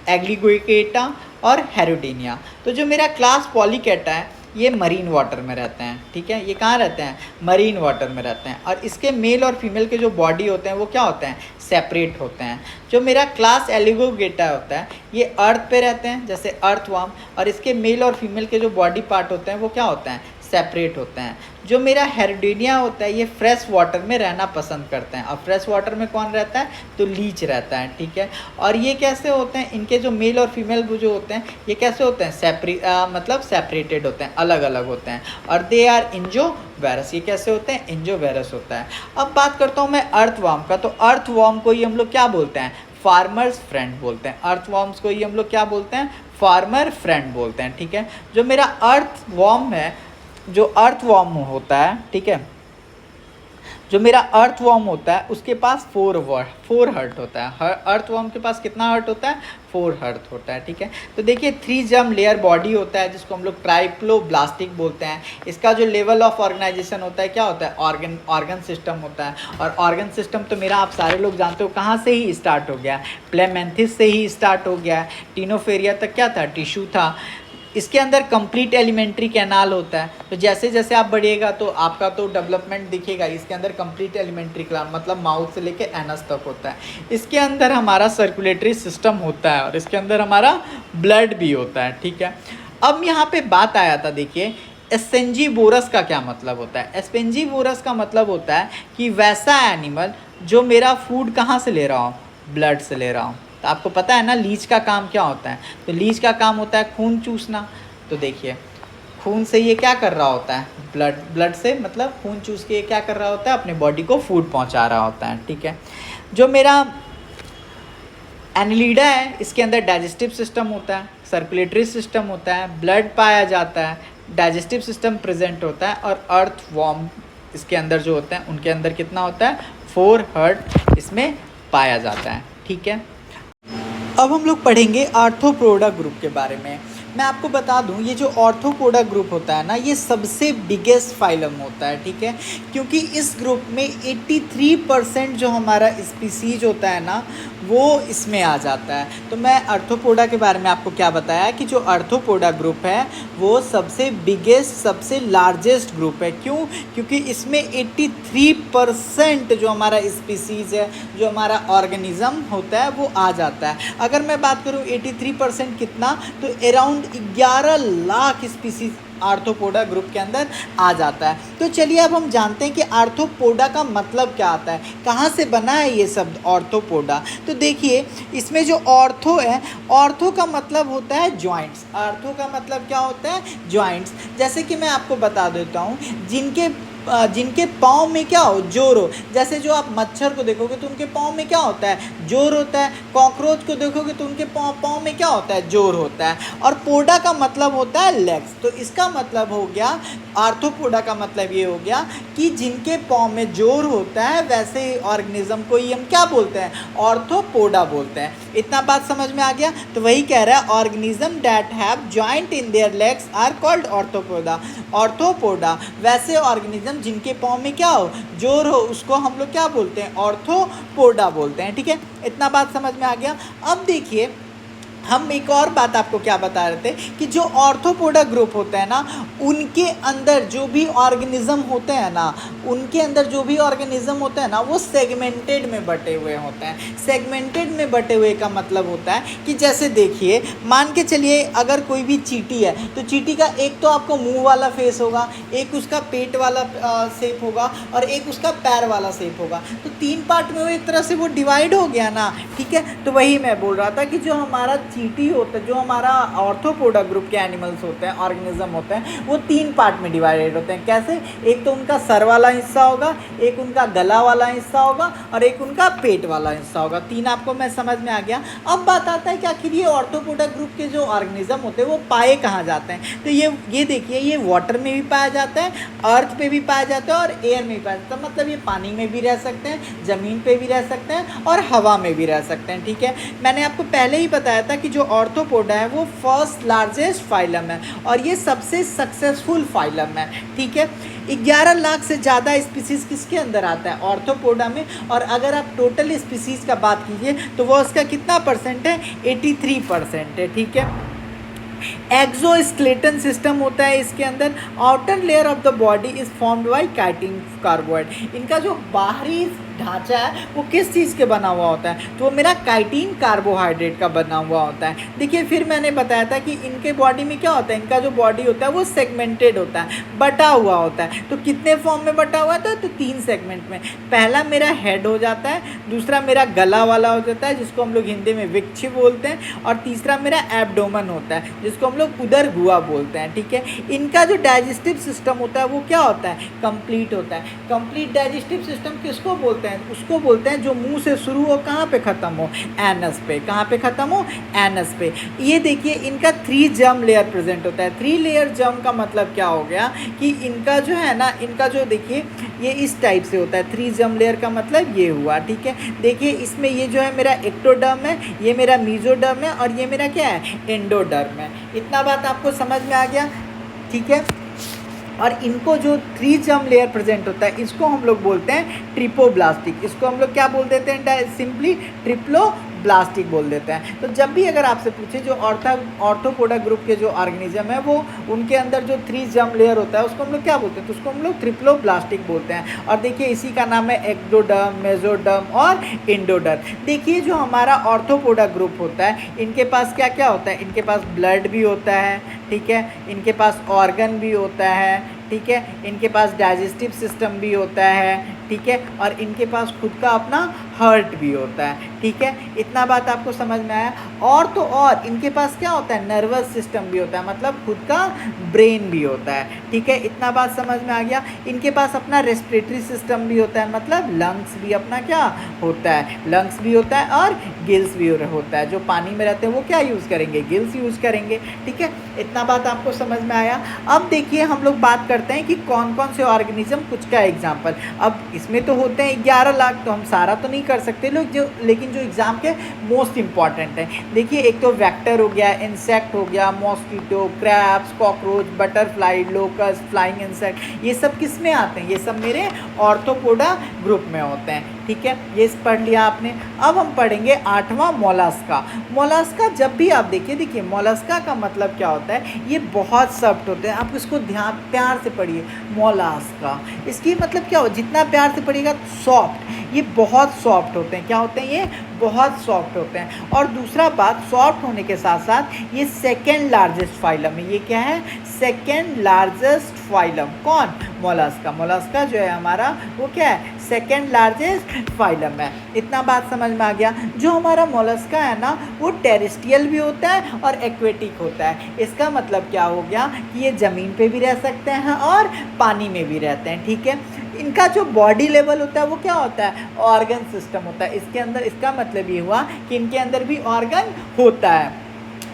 एग्लिगोइकेटा और हेरोडिनिया। तो जो मेरा क्लास पॉलीकेटा है ये मरीन वाटर में रहते हैं, ठीक है। ये कहाँ रहते हैं? मरीन वाटर में रहते हैं। और इसके मेल और फीमेल के जो बॉडी होते हैं वो क्या होते हैं? सेपरेट होते हैं। जो मेरा क्लास एलिगोगेटा होता है ये अर्थ पे रहते हैं, जैसे अर्थवर्म, और इसके मेल और फीमेल के जो बॉडी पार्ट होते हैं वो क्या होते हैं? सेपरेट होते हैं। जो मेरा हेरिडिनिया होता है ये फ्रेश वाटर में रहना पसंद करते हैं। और फ्रेश वाटर में कौन रहता है? तो लीच रहता है, ठीक है। और ये कैसे होते हैं? इनके जो मेल और फीमेल जो होते हैं ये कैसे होते हैं? मतलब सेपरेटेड होते हैं, अलग अलग होते हैं। और दे आर इंजोवेरस। ये कैसे होते हैं? इंजोवेरस होता है। अब बात करता हूँ मैं अर्थवर्म का। तो अर्थवर्म को ही हम लोग क्या बोलते हैं? फार्मर्स फ्रेंड बोलते हैं। अर्थवर्म्स को ही हम लोग क्या बोलते हैं? फार्मर फ्रेंड बोलते हैं, ठीक है। जो मेरा अर्थवर्म है, जो अर्थवर्म होता है, ठीक है, जो मेरा अर्थवर्म होता है उसके पास 4 हर्ट होता है। अर्थवर्म के पास कितना हर्ट होता है? 4 हर्ट होता है, ठीक है। तो देखिए 3 जर्म लेयर बॉडी होता है जिसको हम लोग ट्राइप्लोब्लास्टिक बोलते हैं। इसका जो लेवल ऑफ ऑर्गेनाइजेशन होता है क्या होता है? ऑर्गन सिस्टम होता है। और ऑर्गन सिस्टम तो मेरा आप सारे लोग जानते हो कहाँ से ही स्टार्ट हो गया? प्लेमेंथिस से ही स्टार्ट हो गया। टिनोफेरिया तक क्या था? टिश्यू था। इसके अंदर कंप्लीट एलिमेंट्री कैनाल होता है। तो जैसे जैसे आप बढ़िएगा तो आपका तो डेवलपमेंट दिखेगा। इसके अंदर कंप्लीट एलिमेंट्री कैनाल मतलब माउथ से लेके एनस तक होता है। इसके अंदर हमारा सर्कुलेटरी सिस्टम होता है और इसके अंदर हमारा ब्लड भी होता है, ठीक है। अब यहाँ पे बात आया था, देखिए एस्पेंजीबोरस का क्या मतलब होता है? एस्पेंजीबोरस का मतलब होता है कि वैसा एनिमल जो मेरा फूड कहाँ से ले रहा हूँ? ब्लड से ले रहा हूँ। तो आपको पता है ना लीच का काम क्या होता है? तो लीच का काम होता है खून चूसना। तो देखिए खून से ये क्या कर रहा होता है? ब्लड से मतलब खून चूस के ये क्या कर रहा होता है? अपने बॉडी को फूड पहुंचा रहा होता है, ठीक है। जो मेरा एनिलिडा है इसके अंदर डाइजेस्टिव सिस्टम होता है, सर्कुलेटरी सिस्टम होता है, ब्लड पाया जाता है, डाइजेस्टिव सिस्टम प्रेजेंट होता है। और अर्थवर्म इसके अंदर जो होते हैं उनके अंदर कितना होता है? 4 हर्ट इसमें पाया जाता है, ठीक है। अब हम लोग पढ़ेंगे आर्थ्रोपोडा ग्रुप के बारे में। मैं आपको बता दूं ये जो आर्थ्रोपोडा ग्रुप होता है ना ये सबसे बिगेस्ट फाइलम होता है, ठीक है। क्योंकि इस ग्रुप में 83% जो हमारा स्पीसीज होता है ना वो इसमें आ जाता है। तो मैं आर्थ्रोपोडा के बारे में आपको क्या बताया कि जो आर्थ्रोपोडा ग्रुप है वो सबसे बिगेस्ट, सबसे लार्जेस्ट ग्रुप है। क्यों? क्योंकि इसमें 83% जो हमारा स्पीसीज है, जो हमारा ऑर्गेनिज्म होता है वो आ जाता है। अगर मैं बात करूँ 83% कितना, तो around 11 lakh species arthropoda group के अंदर आ जाता है। तो चलिए अब हम जानते हैं कि आर्थ्रोपोडा का मतलब क्या आता है, कहाँ से बना है ये शब्द आर्थ्रोपोडा। तो देखिए इसमें जो ऑर्थो है, ऑर्थो का मतलब होता है जॉइंट्स। आर्थो का मतलब क्या होता है? जॉइंट्स। जैसे कि मैं आपको बता देता हूँ, जिनके पाँव में क्या हो? जोर हो। जैसे जो आप मच्छर को देखोगे तो उनके पाँव में क्या होता है? जोर होता है। कॉकरोच को देखोगे तो उनके पाँव में क्या होता है? जोर होता है। और पोडा का मतलब होता है लेग्स। तो इसका मतलब हो गया, आर्थ्रोपोडा का मतलब ये हो गया कि जिनके पाँव में जोर होता है वैसे ऑर्गेनिज्म को ही हम क्या बोलते हैं? आर्थ्रोपोडा बोलते हैं। इतना बात समझ में आ गया? तो वही कह रहा है organism that have joint in their legs are called arthropoda. Arthropoda वैसे ऑर्गेनिज्म जिनके पाँव में क्या हो? जोर हो, उसको हम लोग क्या बोलते हैं? आर्थ्रोपोडा बोलते हैं, ठीक है। इतना बात समझ में आ गया। अब देखिए हम एक और बात आपको क्या बता रहे थे कि जो आर्थ्रोपोडा ग्रुप होता है ना उनके अंदर जो भी ऑर्गेनिज्म होते हैं ना, उनके अंदर जो भी ऑर्गेनिज्म होते हैं ना वो सेगमेंटेड में बटे हुए होते हैं। सेगमेंटेड में बटे हुए का मतलब होता है कि जैसे देखिए मान के चलिए अगर कोई भी चींटी है तो चींटी का एक तो आपको मुंह वाला फेस होगा, एक उसका पेट वाला शेप होगा और एक उसका पैर वाला शेप होगा। तो 3 पार्ट में वो एक तरह से वो डिवाइड हो गया ना, ठीक है। तो वही मैं बोल रहा था कि जो हमारा चींटी होता है, जो हमारा आर्थ्रोपोडा ग्रुप के एनिमल्स होते हैं, ऑर्गेनिज्म होते हैं, वो 3 पार्ट में डिवाइडेड होते हैं। कैसे? एक तो उनका सर वाला हिस्सा होगा, एक उनका गला वाला हिस्सा होगा और एक उनका पेट वाला हिस्सा होगा। 3 आपको मैं समझ में आ गया। अब बात आता है कि आखिर ये आर्थ्रोपोडा ग्रुप के जो ऑर्गेनिज्म होते हैं वो पाए कहाँ जाते हैं? तो ये देखिए ये वाटर में भी पाया जाता है, अर्थ पे भी पाया जाता है और एयर में भी पाया जाता है। मतलब ये पानी में भी रह सकते हैं, ज़मीन पे भी रह सकते हैं और हवा में भी रह सकते हैं, ठीक है। मैंने आपको पहले ही बताया था कि जो आर्थ्रोपोडा है वो फर्स्ट लार्जेस्ट फाइलम है और ये सबसे सक्सेसफुल फाइलम है, ठीक है। 11 लाख से ज़्यादा स्पीसीज़ किसके अंदर आता है? आर्थ्रोपोडा में। और अगर आप टोटल स्पीसीज़ का बात कीजिए तो वो उसका कितना परसेंट है? 83% है, ठीक है। एक्सोस्केलेटन सिस्टम होता है इसके अंदर। Outer layer of the body is formed by chitin carbohydrate. इनका जो बाहरी ढांचा है वो किस चीज़ के बना हुआ होता है, तो वो मेरा काइटिन कार्बोहाइड्रेट का बना हुआ होता है। देखिए फिर मैंने बताया था कि इनके बॉडी में क्या होता है, इनका जो बॉडी होता है वो सेगमेंटेड होता है, बटा हुआ होता है। तो कितने फॉर्म में बटा हुआ था, तो 3 सेगमेंट में। पहला मेरा हेड हो जाता है, दूसरा मेरा गला वाला हो जाता है जिसको हम लोग हिंदी में विक्ष बोलते हैं, और तीसरा मेरा एब्डोमन होता है जिसको हम लोग उदर गुहा बोलते हैं। ठीक है, इनका जो डाइजेस्टिव सिस्टम होता है वो क्या होता है, कंप्लीट होता है। कंप्लीट डाइजेस्टिव सिस्टम किसको बोलते हैं, उसको बोलते हैं जो मुंह से शुरू हो कहाँ पे ख़त्म हो, एनस पे। कहाँ पे ख़त्म हो, एनस पे। ये देखिए इनका 3 जर्म लेयर प्रेजेंट होता है। 3 लेयर जर्म का मतलब क्या हो गया कि इनका जो है ना, इनका जो देखिए ये इस टाइप से होता है। 3 जर्म लेयर का मतलब ये हुआ। ठीक है, देखिए इसमें ये जो है मेरा एक्टोडर्म है, ये मेरा मीजोडर्म है, और ये मेरा क्या है, एंडोडर्म है। इतना बात आपको समझ में आ गया। ठीक है, और इनको जो 3 जर्म लेयर प्रेजेंट होता है इसको हम लोग बोलते हैं ट्रिपोब्लास्टिक। इसको हम लोग क्या बोल देते हैं, सिंपली ट्रिप्लोब्लास्टिक बोल देते हैं। तो जब भी अगर आपसे पूछे जो ऑर्थोपोडा ग्रुप के जो ऑर्गेनिज्म है वो उनके अंदर जो 3 जर्म लेयर होता है उसको हम लोग क्या बोलते हैं, तो उसको हम लोग ट्रिप्लोब्लास्टिक बोलते हैं। और देखिए इसी का नाम है एक्टोडर्म, मेसोडर्म और एंडोडर्म। देखिए जो हमारा ऑर्थोपोडा ग्रुप होता है इनके पास क्या क्या होता है, इनके पास ब्लड भी होता है, ठीक है, इनके पास ऑर्गन भी होता है, ठीक है, इनके पास डाइजेस्टिव सिस्टम भी होता है, ठीक है, और इनके पास खुद का अपना हार्ट भी होता है। ठीक है, इतना बात आपको समझ में आया। और तो और इनके पास क्या होता है, नर्वस सिस्टम भी होता है, मतलब खुद का ब्रेन भी होता है। ठीक है, इतना बात समझ में आ गया। इनके पास अपना रेस्पिरेटरी सिस्टम भी होता है, मतलब लंग्स भी अपना क्या होता है, लंग्स भी होता है, और गिल्स भी होता है। जो पानी में रहते हैं वो क्या यूज़ करेंगे, गिल्स यूज़ करेंगे। ठीक है, इतना बात आपको समझ में आया। अब देखिए हम लोग बात करते हैं कि कौन कौन से ऑर्गेनिज्म, कुछ का एग्जाम्पल। अब इसमें तो होते हैं 11 लाख, तो हम सारा तो नहीं कर सकते लोग, जो लेकिन जो एग्ज़ाम के मोस्ट इंपॉर्टेंट है। देखिए एक तो वेक्टर हो गया, इंसेक्ट हो गया, mosquito, crabs, cockroach, butterfly, locust, flying insect, ये सब किस में आते हैं, ये सब मेरे ऑर्थोपोडा ग्रुप में होते हैं। ठीक है, ये पढ़ लिया आपने। अब हम पढ़ेंगे 8वां मोलास्का। मोलास्का जब भी आप देखिए मोलास्का का मतलब क्या होता है, ये बहुत सॉफ्ट होते हैं। आप इसको ध्यान प्यार से पढ़िए, मोलास्का, इसकी मतलब क्या हो, जितना प्यार से पढ़िएगा सॉफ्ट, ये बहुत सॉफ्ट होते हैं। क्या होते हैं, ये बहुत सॉफ्ट होते हैं। और दूसरा बात, सॉफ्ट होने के साथ साथ ये सेकेंड लार्जेस्ट फाइलम है। ये क्या है, सेकेंड लार्जेस्ट फाइलम। कौन, मोलास्का। मोलास्का जो है हमारा वो क्या है, सेकेंड लार्जेस्ट फाइलम है। इतना बात समझ में आ गया। जो हमारा मोलस्का है ना वो टेरेस्ट्रियल भी होता है और एक्वेटिक होता है। इसका मतलब क्या हो गया कि ये ज़मीन पे भी रह सकते हैं और पानी में भी रहते हैं। ठीक है, इनका जो बॉडी लेवल होता है वो क्या होता है, ऑर्गन सिस्टम होता है इसके अंदर। इसका मतलब ये हुआ कि इनके अंदर भी ऑर्गन होता है।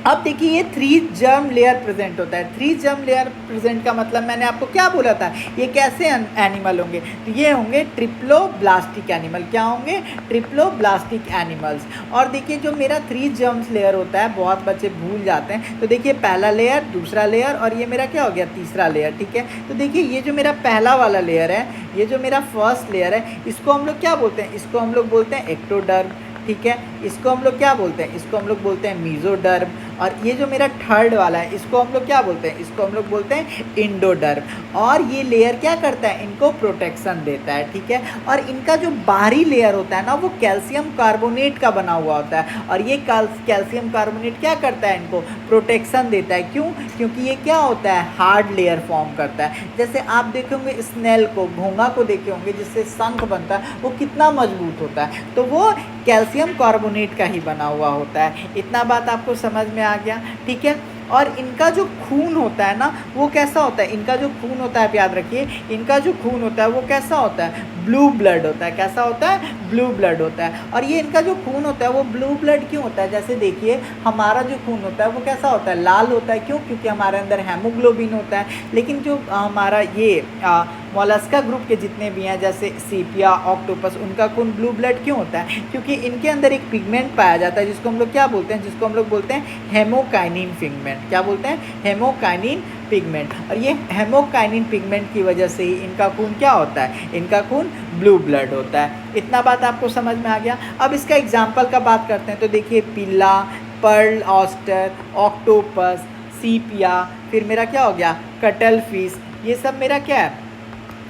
अब देखिए ये 3 जर्म लेयर प्रेजेंट होता है। 3 जर्म लेयर प्रेजेंट का मतलब मैंने आपको क्या बोला था, ये कैसे एनिमल होंगे, तो ये होंगे ट्रिप्लोब्लास्टिक एनिमल। क्या होंगे, ट्रिप्लोब्लास्टिक एनिमल्स। और देखिए जो मेरा 3 जर्म्स लेयर होता है, बहुत बच्चे भूल जाते हैं, तो देखिए पहला लेयर, दूसरा लेयर, और ये मेरा क्या हो गया, तीसरा लेयर। ठीक है, तो देखिए ये जो मेरा पहला वाला लेयर है, ये जो मेरा फर्स्ट लेयर है, इसको हम लोग क्या बोलते हैं, इसको हम लोग बोलते हैं एक्टोडर्म। ठीक है, इसको हम लोग क्या बोलते हैं, इसको हम लोग बोलते हैं मीजोडर्म। और ये जो मेरा थर्ड वाला है इसको हम लोग क्या बोलते हैं, इसको हम लोग बोलते हैं इंडोडर्म। और ये लेयर क्या करता है, इनको प्रोटेक्शन देता है। ठीक है, और इनका जो बाहरी लेयर होता है ना वो कैल्शियम कार्बोनेट का बना हुआ होता है। और ये कैल्शियम कार्बोनेट क्या करता है, इनको प्रोटेक्शन देता है। क्यों, क्योंकि ये क्या होता है, हार्ड लेयर फॉर्म करता है। जैसे आप देखे होंगे स्नेल को, घोंघा को देखे होंगे जिससे शंख बनता है, वो कितना मजबूत होता है, तो वो कैल्शियम कार्बोनेट का ही बना हुआ होता है। इतना बात आपको समझ में आ गया। ठीक है, और इनका जो खून होता है ना वो कैसा होता है, इनका जो खून होता है, आप याद रखिए, इनका जो खून होता है वो कैसा होता है, ब्लू ब्लड होता है। कैसा होता है, ब्लू ब्लड होता है। और ये इनका जो खून होता है वो ब्लू ब्लड क्यों होता है, जैसे देखिए हमारा जो खून होता है वो कैसा होता है, लाल होता है। क्यों, क्योंकि हमारे अंदर हेमोग्लोबिन होता है। लेकिन जो हमारा ये मोलस्का ग्रुप के जितने भी हैं, जैसे सीपिया, ऑक्टोपस, उनका खून ब्लू ब्लड क्यों होता है, क्योंकि इनके अंदर एक पिगमेंट पाया जाता है जिसको हम लोग क्या बोलते हैं, जिसको हम लोग बोलते हैं हेमोकाइनिन पिगमेंट। क्या बोलते हैं, हेमोकाइनिन पिगमेंट। और ये हेमोकाइनिन पिगमेंट की वजह से ही इनका खून क्या होता है, इनका खून ब्लू ब्लड होता है। इतना बात आपको समझ में आ गया। अब इसका एग्जाम्पल का बात करते हैं, तो देखिए पिल्ला, पर्ल ऑस्टर, ऑक्टोपस, सीपिया, फिर मेरा क्या हो गया कटल फिश, ये सब मेरा क्या है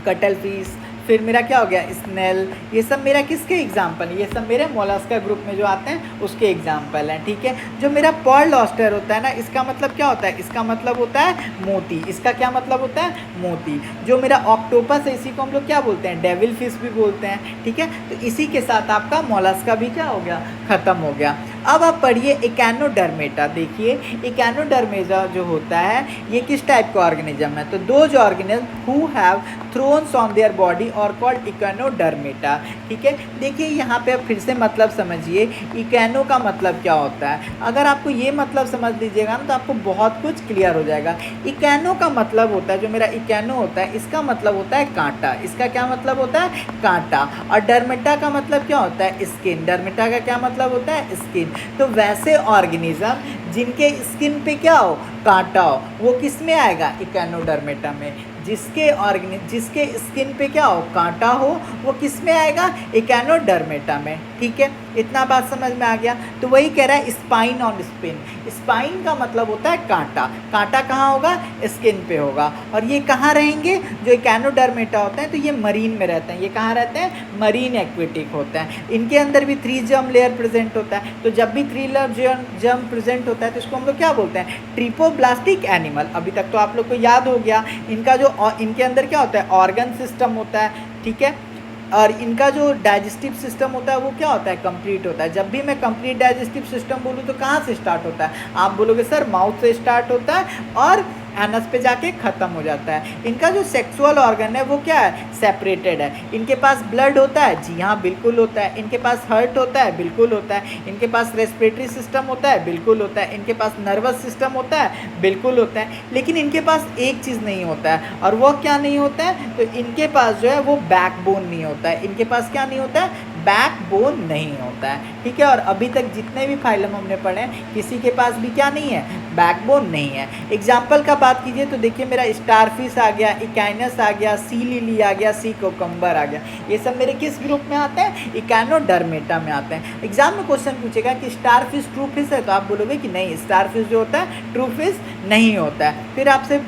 कटल फिश, फिर मेरा क्या हो गया स्नेल, ये सब मेरा किसके एग्जाम्पल है, ये सब मेरे मोलस्का ग्रुप में जो आते हैं उसके एग्जाम्पल हैं, ठीक है। जो मेरा पर्ल ऑयस्टर होता है ना, इसका मतलब क्या होता है, इसका मतलब होता है मोती, इसका क्या मतलब होता है मोती। जो मेरा ऑक्टोपस है इसी को हम लोग क्या बोलते हैं डेविल फिश भी बोलते हैं, ठीक है। तो इसी के साथ आपका मोलस्का भी क्या हो गया ख़त्म हो गया। अब आप पढ़िए इकैनोडर्मेटा, देखिए इकैनोडर्मेटा जो होता है ये किस टाइप का ऑर्गेनिज्म है, तो those organism who have thrones on their body और कॉल्ड इकैनोडर्मेटा, ठीक है। देखिए यहाँ पे आप फिर से मतलब समझिए, इकैनो का मतलब क्या होता है। अगर आपको ये मतलब समझ लीजिएगा ना तो आपको बहुत कुछ क्लियर हो जाएगा। इकैनो का मतलब होता है, जो मेरा इकैनो होता है इसका मतलब होता है कांटा, इसका क्या मतलब होता है कांटा। और डर्मेटा का मतलब क्या होता है स्किन, डर्मेटा का क्या मतलब होता है स्किन। तो वैसे ऑर्गेनिज्म जिनके स्किन पे क्या हो कांटा हो वो किस में आएगा इकैनोडर्मेटा में। जिसके स्किन पे क्या हो कांटा हो वो किस में आएगा इकैनोडर्मेटा में, ठीक है। इतना बात समझ में आ गया। तो वही कह रहा है स्पाइन ऑन स्पिन, स्पाइन का मतलब होता है कांटा, कांटा कहाँ होगा स्किन पे होगा। और ये कहाँ रहेंगे जो इकैनोडर्मेटा होते हैं, तो ये मरीन में रहते हैं। ये कहाँ रहते हैं मरीन एक्वेटिक होते हैं। इनके अंदर भी 3 जर्म लेयर प्रेजेंट होता है। तो जब भी 3 लेयर जर्म प्रेजेंट होता है तो इसको हम लोग क्या बोलते हैं ट्रिपोब्लास्टिक एनिमल। अभी तक तो आप लोग को याद हो गया। इनके अंदर क्या होता है ऑर्गन सिस्टम होता है, ठीक है। और इनका जो डाइजेस्टिव सिस्टम होता है वो क्या होता है कंप्लीट होता है। जब भी मैं कंप्लीट डाइजेस्टिव सिस्टम बोलूँ तो कहाँ से स्टार्ट होता है, आप बोलोगे सर माउथ से स्टार्ट होता है और एनस पे जाके ख़त्म हो जाता है। इनका जो सेक्सुअल ऑर्गन है वो क्या है सेपरेटेड है। इनके पास ब्लड होता है, जी हाँ बिल्कुल होता है। इनके पास हार्ट होता है, बिल्कुल होता है। इनके पास रेस्पिरेटरी सिस्टम होता है, बिल्कुल होता है। इनके पास नर्वस सिस्टम होता है, बिल्कुल होता है। लेकिन इनके पास एक चीज़ नहीं होता है, और वो क्या नहीं होता है, तो इनके पास जो है वो बैकबोन नहीं होता है। इनके पास क्या नहीं होता है बैकबोन नहीं होता है, ठीक है। और अभी तक जितने भी फाइलम हमने पढ़े हैं किसी के पास भी क्या नहीं है बैकबोन नहीं है। एग्जाम्पल का बात कीजिए तो देखिए मेरा स्टारफिश आ गया, इकाइनस आ गया, सी लिली आ गया, सी कोकम्बर आ गया। ये सब मेरे किस ग्रुप में आते हैं इकैनोडर्मेटा में आते हैं। एग्जाम में क्वेश्चन पूछेगा कि स्टारफिश ट्रू फिश है, तो आप बोलोगे कि नहीं स्टारफिश जो होता है ट्रू फिश नहीं होता है। फिर आपसे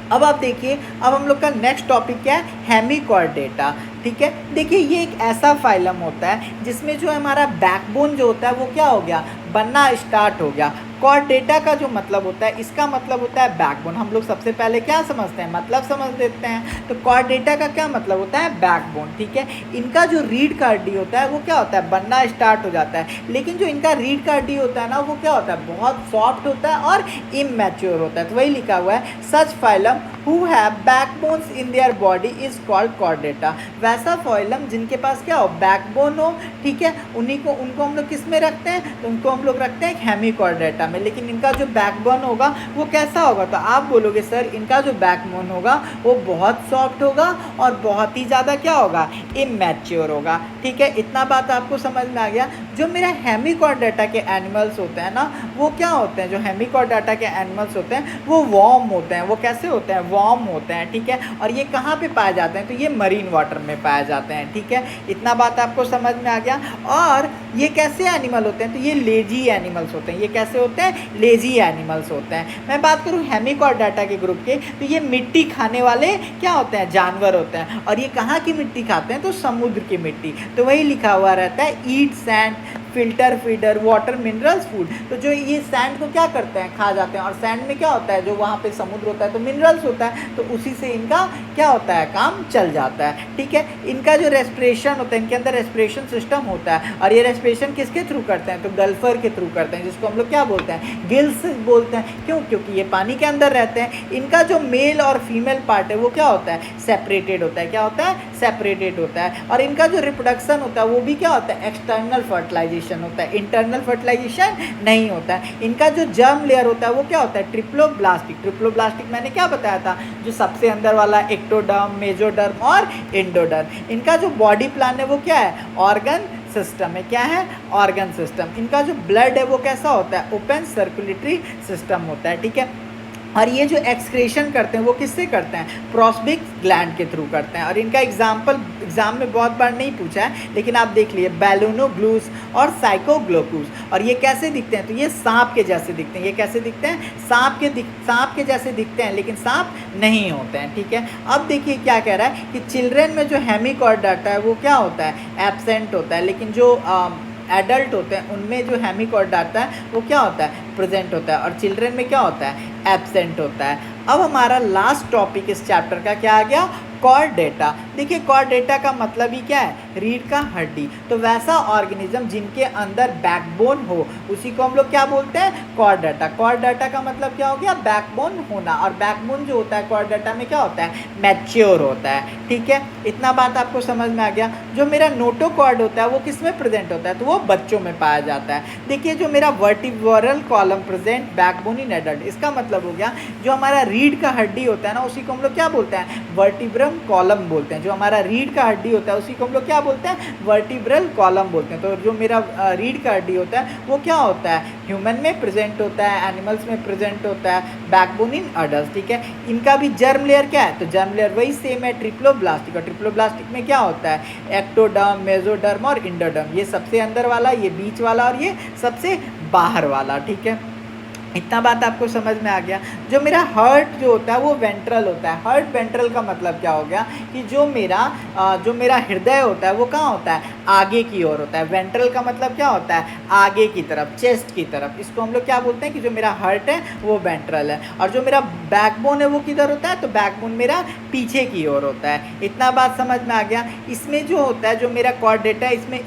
अब आप देखिए, अब हम लोग का नेक्स्ट टॉपिक क्या है हेमिकॉर्डेटा, ठीक है। देखिए ये एक ऐसा फाइलम होता है जिसमें जो हमारा बैकबोन जो होता है वो क्या हो गया बनना स्टार्ट हो गया। कॉर्डेटा का जो मतलब होता है इसका मतलब होता है बैकबोन। हम लोग सबसे पहले क्या समझते हैं मतलब समझ लेते हैं। तो कॉर्डेटा का क्या मतलब होता है बैकबोन, ठीक है। इनका जो रीड कार्डी होता है वो क्या होता है बनना स्टार्ट हो जाता है। लेकिन जो इनका रीड कार्डी होता है ना वो क्या होता है बहुत सॉफ्ट होता है और इमैच्योर होता है। तो वही लिखा हुआ है such phylum who have backbones in their body is called Chordata. वैसा फाइलम जिनके पास क्या हो बैकबोन हो, ठीक है, उनको हम लोग किस में रखते हैं, तो उनको हम लोग रखते हैं हेमिकॉर्डेटा में। लेकिन इनका जो बैकबोन होगा वो कैसा होगा, तो आप बोलोगे सर इनका जो बैकबोन होगा वो बहुत सॉफ्ट होगा और बहुत ही ज़्यादा क्या होगा इमैच्योर होगा, ठीक है। इतना बात आपको समझ में आ गया। जो मेरा हेमिकॉर्डेटा के एनिमल्स होते हैं ना वो क्या होते हैं, जो हेमिकॉर्डेटा के एनिमल्स होते हैं वो वॉर्म होते हैं। वो कैसे होते हैं वॉर्म होते हैं, ठीक है। और ये कहाँ पे पाए जाते हैं, तो ये मरीन वाटर में पाए जाते हैं, ठीक है। इतना बात आपको समझ में आ गया। और ये कैसे एनिमल होते हैं, तो ये लेजी एनिमल्स होते हैं। ये कैसे होते हैं लेजी एनिमल्स होते हैं। मैं बात करूँ हेमिकॉर्डेटा के ग्रुप के, तो ये मिट्टी खाने वाले क्या होते हैं जानवर होते हैं। और ये कहाँ की मिट्टी खाते हैं, तो समुद्र की मिट्टी। तो वही लिखा हुआ रहता है eat sand filter feeder water minerals food. तो जो ये सैंड को क्या करते हैं खा जाते हैं। और सैंड में क्या होता है जो वहाँ पे समुद्र होता है तो मिनरल्स होता है, तो उसी से इनका क्या होता है काम चल जाता है, ठीक है। इनका जो रेस्पिरेशन होता है इनके अंदर रेस्पिरेशन सिस्टम होता है। और ये रेस्पिरेशन किसके थ्रू करते हैं, तो गल्फर के थ्रू करते हैं, जिसको हम लोग क्या बोलते हैं गिल्स बोलते हैं। क्यों, क्योंकि ये पानी के अंदर रहते हैं। इनका जो मेल और फीमेल पार्ट है वो क्या होता है सेपरेटेड होता है। क्या होता है सेपरेटेड होता है। और इनका जो रिप्रोडक्शन होता है वो भी क्या होता है एक्सटर्नल फर्टिलाइजेशन होता है, इंटरनल फर्टिलाइजेशन नहीं होता है। इनका जो जर्म लेयर होता है वो क्या होता है ट्रिप्लोब्लास्टिक। ट्रिप्लोब्लास्टिक मैंने क्या बताया था, जो सबसे अंदर वाला एक्टोडर्म मेजोडर्म और एंडोडर्म। इनका जो बॉडी प्लान है वो क्या है ऑर्गन सिस्टम है। क्या है ऑर्गन सिस्टम। इनका जो ब्लड है वो कैसा होता है ओपन सर्कुलेटरी सिस्टम होता है, ठीक है। और ये जो एक्सक्रेशन करते हैं वो किससे करते हैं, प्रोस्बिक ग्लैंड के थ्रू करते हैं। और इनका एग्जाम में बहुत बार नहीं पूछा है, लेकिन आप देख लिए बैलोनोग्लूस और साइकोग्लोकूस। और ये कैसे दिखते हैं, तो ये सांप के जैसे दिखते हैं। ये कैसे दिखते हैं, सांप के जैसे दिखते हैं, लेकिन सांप नहीं होते हैं, ठीक है। अब देखिए क्या कह रहा है कि चिल्ड्रेन में जो हेमिकॉर्डाटा है वो क्या होता है, एब्सेंट होता है, लेकिन जो एडल्ट होते हैं उनमें जो हेमिकॉर्डाटा है वो क्या होता है, प्रेजेंट होता है, और चिल्ड्रन में क्या होता है, एब्सेंट होता है। अब हमारा लास्ट टॉपिक इस चैप्टर का क्या आ गया, कॉर्डेटा। देखिए कॉर्डेटा का मतलब ही क्या है, रीढ़ का हड्डी। तो वैसा ऑर्गेनिज्म जिनके अंदर बैकबोन हो उसी को हम लोग क्या बोलते हैं, कॉर्डेटा। कॉर्डेटा का मतलब क्या हो गया, बैकबोन होना। और बैकबोन जो होता है कॉर्डेटा में क्या होता है, मैच्योर होता है, ठीक है। इतना बात आपको समझ में आ गया। जो मेरा नोटोकॉर्ड होता है वो किस में प्रेजेंट होता है, तो वो बच्चों में पाया जाता है। देखिए जो मेरा vertebral column present backbone in adult, इसका मतलब हो गया जो हमारा रीढ़ का हड्डी होता है ना उसी को हम लोग क्या बोलते हैं, वर्टिब्रल कॉलम बोलते हैं। जो हमारा रीढ़ का हड्डी होता है उसी को हम लोग क्या बोलते हैं, वर्टिब्रल कॉलम बोलते हैं। तो जो मेरा रीढ़ का हड्डी होता है वो क्या होता है, ह्यूमन में प्रेजेंट होता है, एनिमल्स में प्रेजेंट होता है, बैकबोन इन अडल्ट, ठीक है। इनका भी जर्म लेयर क्या है, तो जर्म लेयर वही सेम है, ट्रिप्लोब्लास्टिक। और ट्रिप्लोब्लास्टिक में क्या होता है, एक्टोडर्म, मेसोडर्म और इंडोडर्म। ये सबसे अंदर वाला, ये बीच वाला और ये सबसे बाहर वाला, ठीक है। इतना बात आपको समझ में आ गया। जो मेरा हार्ट जो होता है वो वेंट्रल होता है। हार्ट वेंट्रल का मतलब क्या हो गया कि जो मेरा हृदय होता है वो कहाँ होता है, आगे की ओर होता है। वेंट्रल का मतलब क्या होता है, आगे की तरफ, चेस्ट की तरफ। इसको हम लोग क्या बोलते हैं कि जो मेरा हार्ट है वो वेंट्रल है। और जो मेरा बैकबोन है वो किधर होता है, तो बैकबोन मेरा पीछे की ओर होता है। इतना बात समझ में आ गया। इसमें जो होता है, जो मेरा कॉर्डेटा, इसमें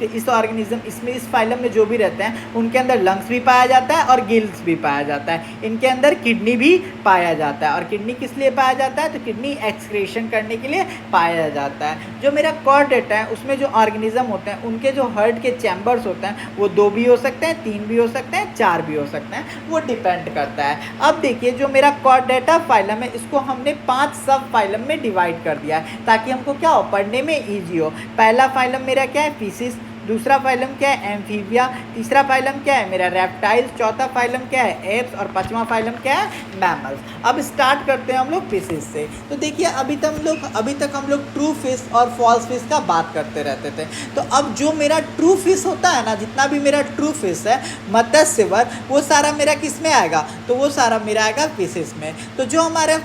इस ऑर्गेनिज्म, इसमें इस फाइलम में जो भी रहते हैं उनके अंदर लंग्स भी पाया जाता है और गिल्स भी पाया जाता है। इनके अंदर किडनी भी पाया जाता है। और किडनी किस लिए पाया जाता है, तो किडनी एक्सक्रीशन करने के लिए पाया जाता है। जो मेरा कॉर्डेटा है उसमें जो ऑर्गेनिज्म होते हैं उनके जो हार्ट के चैम्बर्स होते हैं वो 2 भी हो सकते हैं, 3 भी हो सकते हैं, 4 भी हो सकते हैं, वो डिपेंड करता है। अब देखिए जो मेरा कॉर्डेटा फाइलम है इसको हमने 5 सब फाइलम में डिवाइड कर दिया है ताकि हमको क्या हो, पढ़ने में ईजी हो। पहला फाइलम मेरा क्या है, फिशिस। दूसरा फाइलम क्या है, एम्फीबिया। तीसरा फाइलम क्या है मेरा, रेप्टाइल्स। चौथा फाइलम क्या है, एप्स। और पांचवा फाइलम क्या है, मैमल्स। अब स्टार्ट करते हैं हम लोग फिशेस से। तो देखिए अभी तक हम लोग ट्रू फिश और फॉल्स फिश का बात करते रहते थे। तो अब जो मेरा ट्रू फिश होता है ना, जितना भी मेरा ट्रू फिश है, मत्स्यवर, वो सारा मेरा किस में आएगा, तो वो सारा मेरा आएगा फिशेस में। तो जो हमारे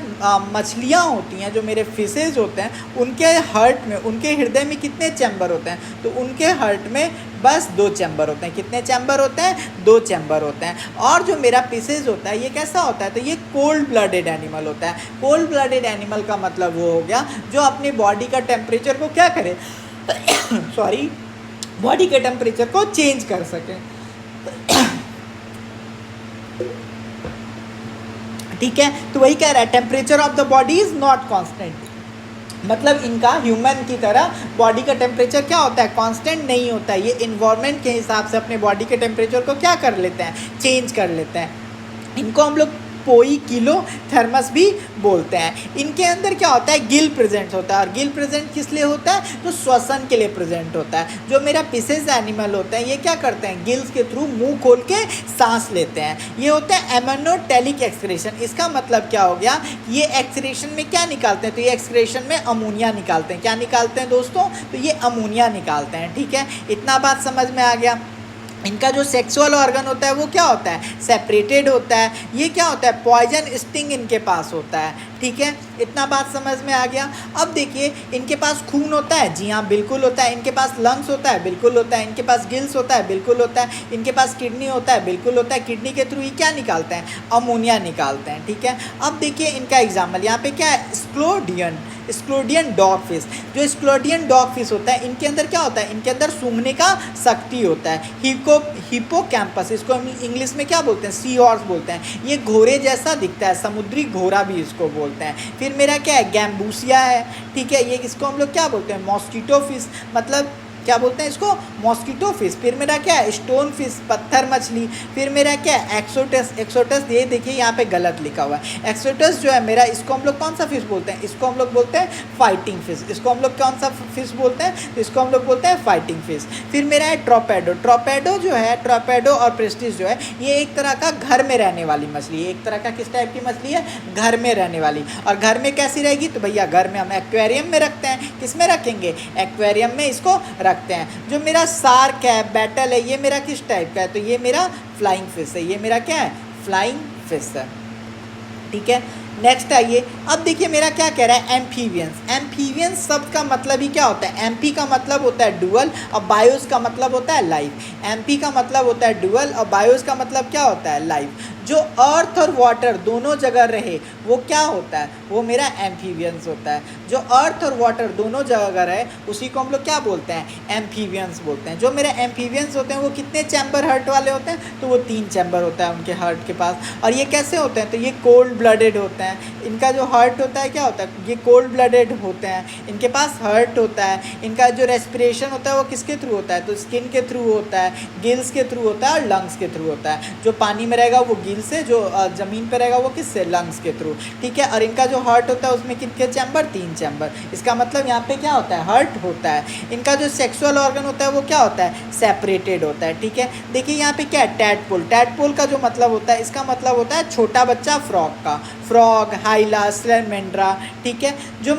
मछलियाँ होती हैं, जो मेरे फिशेज होते हैं, उनके हार्ट में, उनके हृदय में कितने चैम्बर होते हैं, तो उनके हार्ट में बस 2 चैम्बर होते हैं। कितने चैम्बर होते हैं, 2 चैम्बर होते हैं। और जो मेरा फिशेज होता है ये कैसा होता है, तो ये कोल्ड ब्लडेड एनिमल होता है। कोल्ड ब्लडेड एनिमल का मतलब वो हो गया जो अपने बॉडी का टेम्परेचर को क्या करे सॉरी, बॉडी के टेम्परेचर को चेंज कर सके, ठीक है। तो वही कह रहा है, temperature of the body is not constant. मतलब इनका ह्यूमन की तरह बॉडी का टेम्परेचर क्या होता है, कांस्टेंट नहीं होता है। ये इन्वायरमेंट के हिसाब से अपने बॉडी के टेम्परेचर को क्या कर लेते हैं, चेंज कर लेते हैं। इनको हम लोग पोई किलो थर्मस भी बोलते हैं। इनके अंदर क्या होता है, गिल प्रेजेंट होता है। और गिल प्रेजेंट किस लिए होता है, तो श्वसन के लिए प्रेजेंट होता है। जो मेरा फिशेज एनिमल होते हैं ये क्या करते हैं, गिल्स के थ्रू मुंह खोल के सांस लेते हैं। ये होता है एमोनोटेलिक एक्सक्रेशन। इसका मतलब क्या हो गया, ये एक्सक्रेशन में क्या निकालते हैं, तो ये एक्सक्रेशन में अमोनिया निकालते हैं। क्या निकालते हैं दोस्तों, तो ये अमोनिया निकालते हैं, ठीक है। इतना बात समझ में आ गया। इनका जो सेक्सुअल ऑर्गन होता है वो क्या होता है, सेपरेटेड होता है। ये क्या होता है, पॉइजन स्टिंग इनके पास होता है, ठीक है। इतना बात समझ में आ गया। अब देखिए इनके पास खून होता है, जी हाँ बिल्कुल होता है। इनके पास लंग्स होता है, बिल्कुल होता है। इनके पास गिल्स होता है, बिल्कुल होता है। इनके पास किडनी होता है, बिल्कुल होता है। किडनी के थ्रू ये क्या निकालते हैं, अमोनिया निकालते हैं, ठीक है। अब देखिए इनका एग्जाम्पल यहाँ पे क्या है, स्क्लोडियन डॉग फिश। जो स्क्लोडियन डॉग फिश होता है इनके अंदर क्या होता है, इनके अंदर सूंघने का शक्ति होता है, हिप्पोकैम्पस। इसको हम इंग्लिश में क्या बोलते हैं, सी हॉर्स बोलते हैं। ये घोड़े जैसा दिखता है, समुद्री घोड़ा भी इसको बोलते हैं। फिर मेरा क्या है, गैम्बूसिया है, ठीक है। ये इसको हम लोग क्या बोलते हैं, मॉस्किटो फिश, मतलब क्या बोलते हैं इसको, मॉस्किटो फिश। फिर मेरा क्या है, स्टोन फिश, पत्थर मछली। फिर मेरा क्या है, एक्सोटस। ये देखिए यहाँ पे गलत लिखा हुआ है। एक्सोटस जो है मेरा, इसको हम लोग कौन सा फिश बोलते हैं, इसको हम लोग बोलते हैं फाइटिंग फिश। इसको हम लोग कौन सा फिश बोलते हैं, तो इसको हम लोग बोलते हैं फाइटिंग फिश। फिर मेरा है ट्रोपेडो। ट्रोपेडो जो है, ट्रोपेडो और प्रेस्टिस जो है, ये एक तरह का घर में रहने वाली मछली है। एक तरह का किस टाइप की मछली है? घर में रहने वाली। और घर में कैसी रहेगी? तो भैया घर में हम एक्वेरियम में रखते हैं। किस में रखेंगे? एक्वेरियम में इसको रखते हैं। जो मेरा शार्क है, बैटल है, ये मेरा किस टाइप का है? तो ये मेरा फ्लाइंग फिश है। ये मेरा क्या है? फ्लाइंग फिश है। ठीक है, नेक्स्ट आइए। अब देखिए मेरा क्या कह रहा है? एम्फीबियंस। एम्फीबियंस शब्द का मतलब ही क्या होता है? एम्फी का मतलब होता है डुअल और बायोस का मतलब होता है लाइफ। एम्फी का मतलब होता है डुअल और बायोस का मतलब क्या होता है? लाइफ। जो अर्थ और वाटर दोनों जगह रहे वो क्या होता है? वो मेरा एम्फीबियंस होता है। जो अर्थ और वाटर दोनों जगह रहे उसी को हम लोग क्या बोलते हैं? एम्फीबियंस बोलते हैं। जो मेरे एम्फीबियंस होते हैं वो कितने चैम्बर हर्ट वाले होते हैं? तो वो 3 चैम्बर होता है उनके हर्ट के पास। और ये कैसे होते हैं? तो ये कोल्ड ब्लडेड होते हैं। इनका जो हर्ट होता है क्या होता है? ये कोल्ड ब्लडेड होते हैं। इनके पास हर्ट होता है। इनका जो रेस्पिरेशन होता है वो किसके थ्रू होता है? तो स्किन के थ्रू होता है, गिल्स के थ्रू होता है और लंग्स के थ्रू होता है। जो पानी में रहेगा वो गिल से, जो ज़मीन पे रहेगा वो किससे? लंग्स के थ्रू। ठीक है, और इनका जो हर्ट होता है उसमें कितने चैम्बर? 3 चैम्बर। इसका मतलब यहाँ पे क्या होता है? हर्ट होता है। इनका जो सेक्सुअल ऑर्गन होता है वो क्या होता है? सेपरेटेड होता है। ठीक है, देखिए यहाँ पे क्या है? टैडपोल। टैडपोल का जो मतलब होता है, इसका मतलब होता है छोटा बच्चा फ्रॉग का। फ्रॉग, हाइला, स्लेमेंड्रा। ठीक है, जो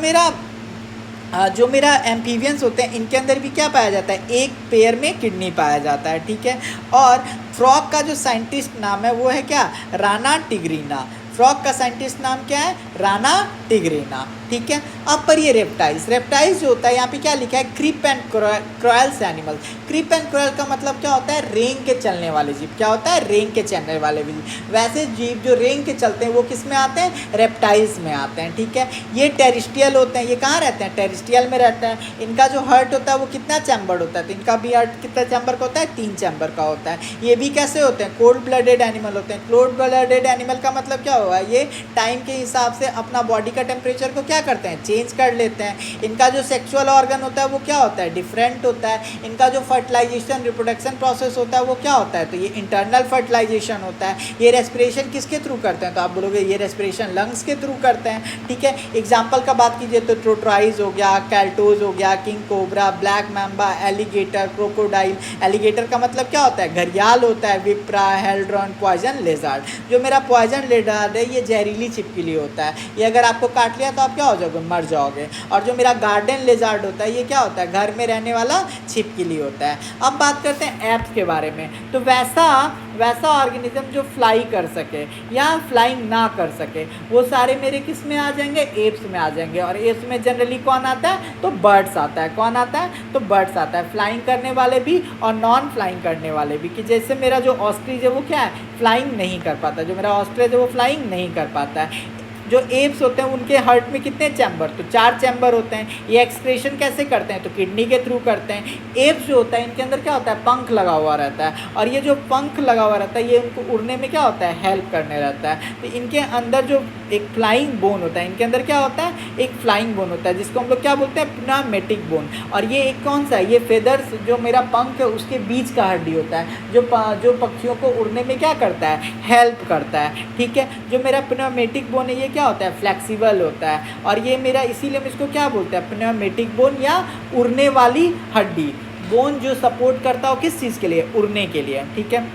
मेरा एम्फीबियंस होते हैं इनके अंदर भी क्या पाया जाता है? एक पेयर में किडनी पाया जाता है। ठीक है, और फ्रॉग का जो साइंटिस्ट नाम है वो है क्या? राना टिग्रीना। फ्रॉग का साइंटिस्ट नाम क्या है? राना टिग्रीना। ठीक है, अब पर ये रेप्टाइल्स। रेप्टाइल्स जो होता है यहाँ पे क्या लिखा है? Creep and crawls animals. Creep and crawl का मतलब क्या होता है? रेंग के चलने वाले जीव। क्या होता है? रेंग के चलने वाले जीव। वैसे जीव जो रेंग के चलते हैं वो किस में आते हैं? रेप्टाइल्स में आते हैं। ठीक है, ये टेरिस्ट्रियल होते हैं। ये कहाँ रहते हैं? टेरिस्ट्रियल में रहते हैं। इनका जो हर्ट होता है वो कितना चैम्बर्ड होता है? तो इनका भी हर्ट कितना चैम्बर का होता है? 3 चैम्बर का होता है। ये भी कैसे होते हैं? कोल्ड ब्लडेड एनिमल होते हैं। कोल्ड ब्लडेड एनिमल का मतलब क्या हुआ? ये टाइम के हिसाब से अपना बॉडी का टेम्परेचर को क्या करते हैं? चेंज कर लेते हैं। इनका जो सेक्सुअल ऑर्गन होता है वो क्या होता है? डिफरेंट होता है। इनका जो फर्टिलाइजेशन, रिप्रोडक्शन प्रोसेस होता है वो क्या होता है? तो ये इंटरनल फर्टिलाइजेशन होता है। ये रेस्पिरेशन किसके थ्रू करते हैं? तो आप बोलोगे ये रेस्पिरेशन लंग्स के थ्रू करते हैं। ठीक है, एग्जाम्पल का बात कीजिए तो ट्रोट्राइज हो गया, कैल्टोज हो गया, king cobra, black mamba, alligator, crocodile. Alligator का मतलब क्या होता है? घड़ियाल होता है। विप्रा, हेल्ड्रॉन, पॉइजन लेजार्ड। जो मेरा पॉइजन लेजार्ड है ये जहरीली छिपकली होता है। ये अगर आपको काट लिया तो आप क्या हो जाओगे? मर जाओगे। और जो मेरा गार्डन लेजार्ड होता है ये क्या होता है? घर में रहने वाला छिपकली होता है। अब बात करते हैं एप्स के बारे में। तो वैसा ऑर्गेनिज्म जो फ्लाई कर सके या फ्लाइंग ना कर सके वो सारे मेरे किस में आ जाएंगे? एप्स में आ जाएंगे। और एप्स में जनरली कौन आता है? तो बर्ड्स आता है। कौन आता है? तो बर्ड्स आता है। फ्लाइंग करने वाले भी और नॉन फ्लाइंग करने वाले भी। कि जैसे मेरा जो ऑस्ट्रिच है वो क्या है? फ्लाइंग नहीं कर पाता। जो मेरा ऑस्ट्रिच है वो फ्लाइंग नहीं कर पाता है। जो एप्स होते हैं उनके हार्ट में कितने चैम्बर? तो 4 चैम्बर होते हैं। ये एक्सक्रेशन कैसे करते हैं? तो किडनी के थ्रू करते हैं। एप्स जो होता है इनके अंदर क्या होता है? पंख लगा हुआ रहता है। और ये जो पंख लगा हुआ रहता है ये उनको उड़ने में क्या होता है? हेल्प करने रहता है। तो इनके अंदर जो एक फ्लाइंग बोन होता है, इनके अंदर क्या होता है? एक फ्लाइंग बोन होता है जिसको हम लोग क्या बोलते हैं? प्नेमेटिक बोन। और ये एक कौन सा है? ये फेदर्स, जो मेरा पंख है उसके बीच का हड्डी होता है जो पक्षियों को उड़ने में क्या करता है? हेल्प करता है। ठीक है, जो मेरा प्नेमेटिक बोन है ये क्या होता है? फ्लेक्सिबल होता है। और ये मेरा इसीलिए हम इसको क्या बोलते हैं? प्नेमेटिक बोन या उड़ने वाली हड्डी। बोन जो सपोर्ट करता हो किस चीज़ के लिए? उड़ने के लिए। ठीक है,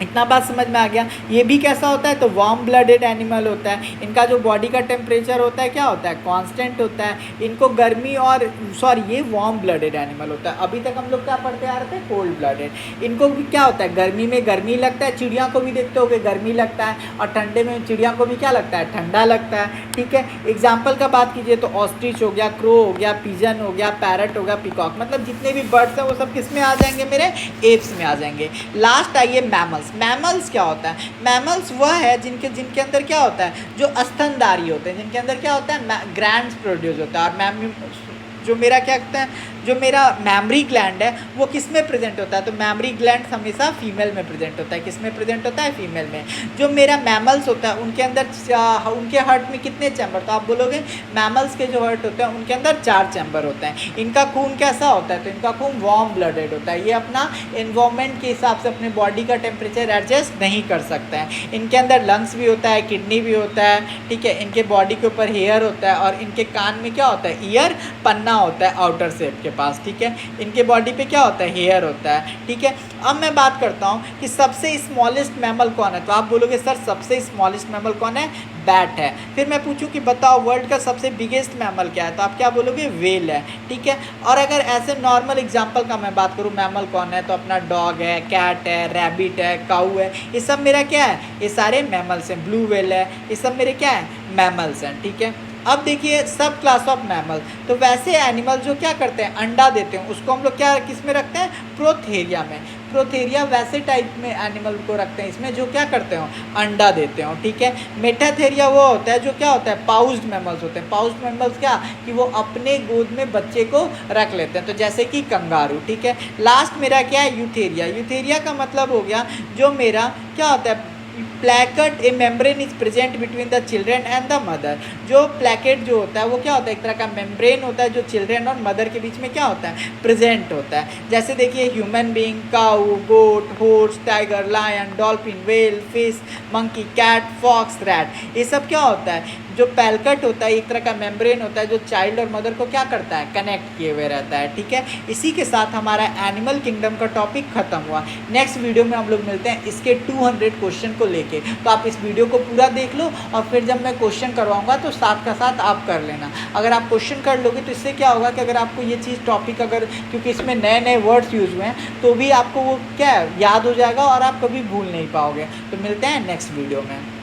इतना बात समझ में आ गया। ये भी कैसा होता है? तो वार्म ब्लडेड एनिमल होता है। इनका जो बॉडी का टेम्परेचर होता है क्या होता है? कांस्टेंट होता है। इनको गर्मी और ये वार्म ब्लडेड एनिमल होता है। अभी तक हम लोग क्या पढ़ते आ रहे थे? Cold blooded. इनको भी क्या होता है? गर्मी में गर्मी लगता है। चिड़िया को भी देखते होगे गर्मी लगता है। और ठंडे में चिड़िया को भी क्या लगता है? ठंडा लगता है। ठीक है, एग्जाम्पल का बात कीजिए तो ऑस्ट्रिच हो गया, क्रो हो गया, पिजन हो गया, पैरट हो गया, पिकॉक। मतलब जितने भी बर्ड्स हैं वो सब किस में आ जाएंगे? मेरे एप्स में आ जाएंगे। लास्ट आइए मैमल्स। मैमल्स क्या होता है? मैमल्स वह है जिनके अंदर क्या होता है? जो स्तनधारी होते हैं, जिनके अंदर क्या होता है? ग्रैंड्स प्रोड्यूस होता है। और जो मेरा क्या कहते हैं? जो मेरा मैमरी ग्लैंड है वो किस में प्रेजेंट होता है? तो मैमरी ग्लैंड हमेशा फीमेल में प्रेजेंट होता है। किस में प्रेजेंट होता है? फीमेल में। जो मेरा मैमल्स होता है उनके अंदर उनके हार्ट में कितने चैम्बर? तो आप बोलोगे मैमल्स के जो हार्ट होते हैं उनके अंदर 4 चैम्बर होते हैं। इनका खून कैसा होता है? तो इनका खून वार्म ब्लडेड होता है। ये अपना इन्वायरमेंट के हिसाब से अपने बॉडी का टेम्परेचर एडजस्ट नहीं कर सकते हैं। इनके अंदर लंग्स भी होता है, किडनी भी होता है। ठीक है, इनके बॉडी के ऊपर हेयर होता है और इनके कान में क्या होता है? ईयर पन्ना होता है आउटर शेप के पास, ठीक है। इनके बॉडी पे क्या होता है, हेयर होता है, ठीक है। अब मैं बात करता हूँ कि सबसे स्मॉलेस्ट मैमल कौन है, तो आप बोलोगे सर सबसे स्मॉलेस्ट मैमल कौन है, बैट है। फिर मैं पूछूं कि बताओ वर्ल्ड का सबसे बिगेस्ट मैमल क्या है, तो आप क्या बोलोगे, वेल है, ठीक है। और अगर ऐसे नॉर्मल एग्जांपल का मैं बात करूं मैमल कौन है, तो अपना डॉग है, कैट है, रैबिट है, काऊ है, ये सब मेरा क्या है, ये सारे मैमल्स हैं। ब्लू व्हेल है, ये सब मेरे क्या है, मैमल्स हैं, ठीक है। अब देखिए सब क्लास ऑफ मैमल, तो वैसे एनिमल जो क्या करते हैं, अंडा देते हैं, उसको हम लोग क्या किस में रखते हैं, प्रोथेरिया में। प्रोथेरिया वैसे टाइप में एनिमल को रखते हैं इसमें जो क्या करते हो, अंडा देते हो, ठीक है। मेटाथेरिया वो होता है जो क्या होता है, पाउज्ड मैमल्स होते हैं। पाउज्ड मैमल्स क्या, कि वो अपने गोद में बच्चे को रख लेते हैं, तो जैसे कि कंगारू, ठीक है। लास्ट मेरा क्या है, यूथेरिया। यूथेरिया का मतलब हो गया जो मेरा क्या होता है, placket, A membrane is present between the children and the mother. जो प्लैकेट जो होता है वो क्या होता है, एक तरह का मेम्ब्रेन होता है जो चिल्ड्रेन और मदर के बीच में क्या होता है, प्रेजेंट होता है। जैसे देखिए human being, cow, goat, horse, tiger, lion, dolphin, whale, fish, monkey, cat, fox, rat, ये सब क्या होता है, जो पैलकट होता है एक तरह का मेम्ब्रेन होता है जो चाइल्ड और मदर को क्या करता है, कनेक्ट किए हुए रहता है, ठीक है। इसी के साथ हमारा एनिमल किंगडम का टॉपिक खत्म हुआ। नेक्स्ट वीडियो में हम लोग मिलते हैं इसके 200 क्वेश्चन को लेके, तो आप इस वीडियो को पूरा देख लो और फिर जब मैं क्वेश्चन करवाऊंगा तो साथ का साथ आप कर लेना। अगर आप क्वेश्चन कर लोगे तो इससे क्या होगा कि अगर आपको ये चीज़ टॉपिक अगर, क्योंकि इसमें नए नए वर्ड्स यूज हुए हैं, तो भी आपको वो क्या है, याद हो जाएगा और आप कभी भूल नहीं पाओगे। तो मिलते हैं नेक्स्ट वीडियो में।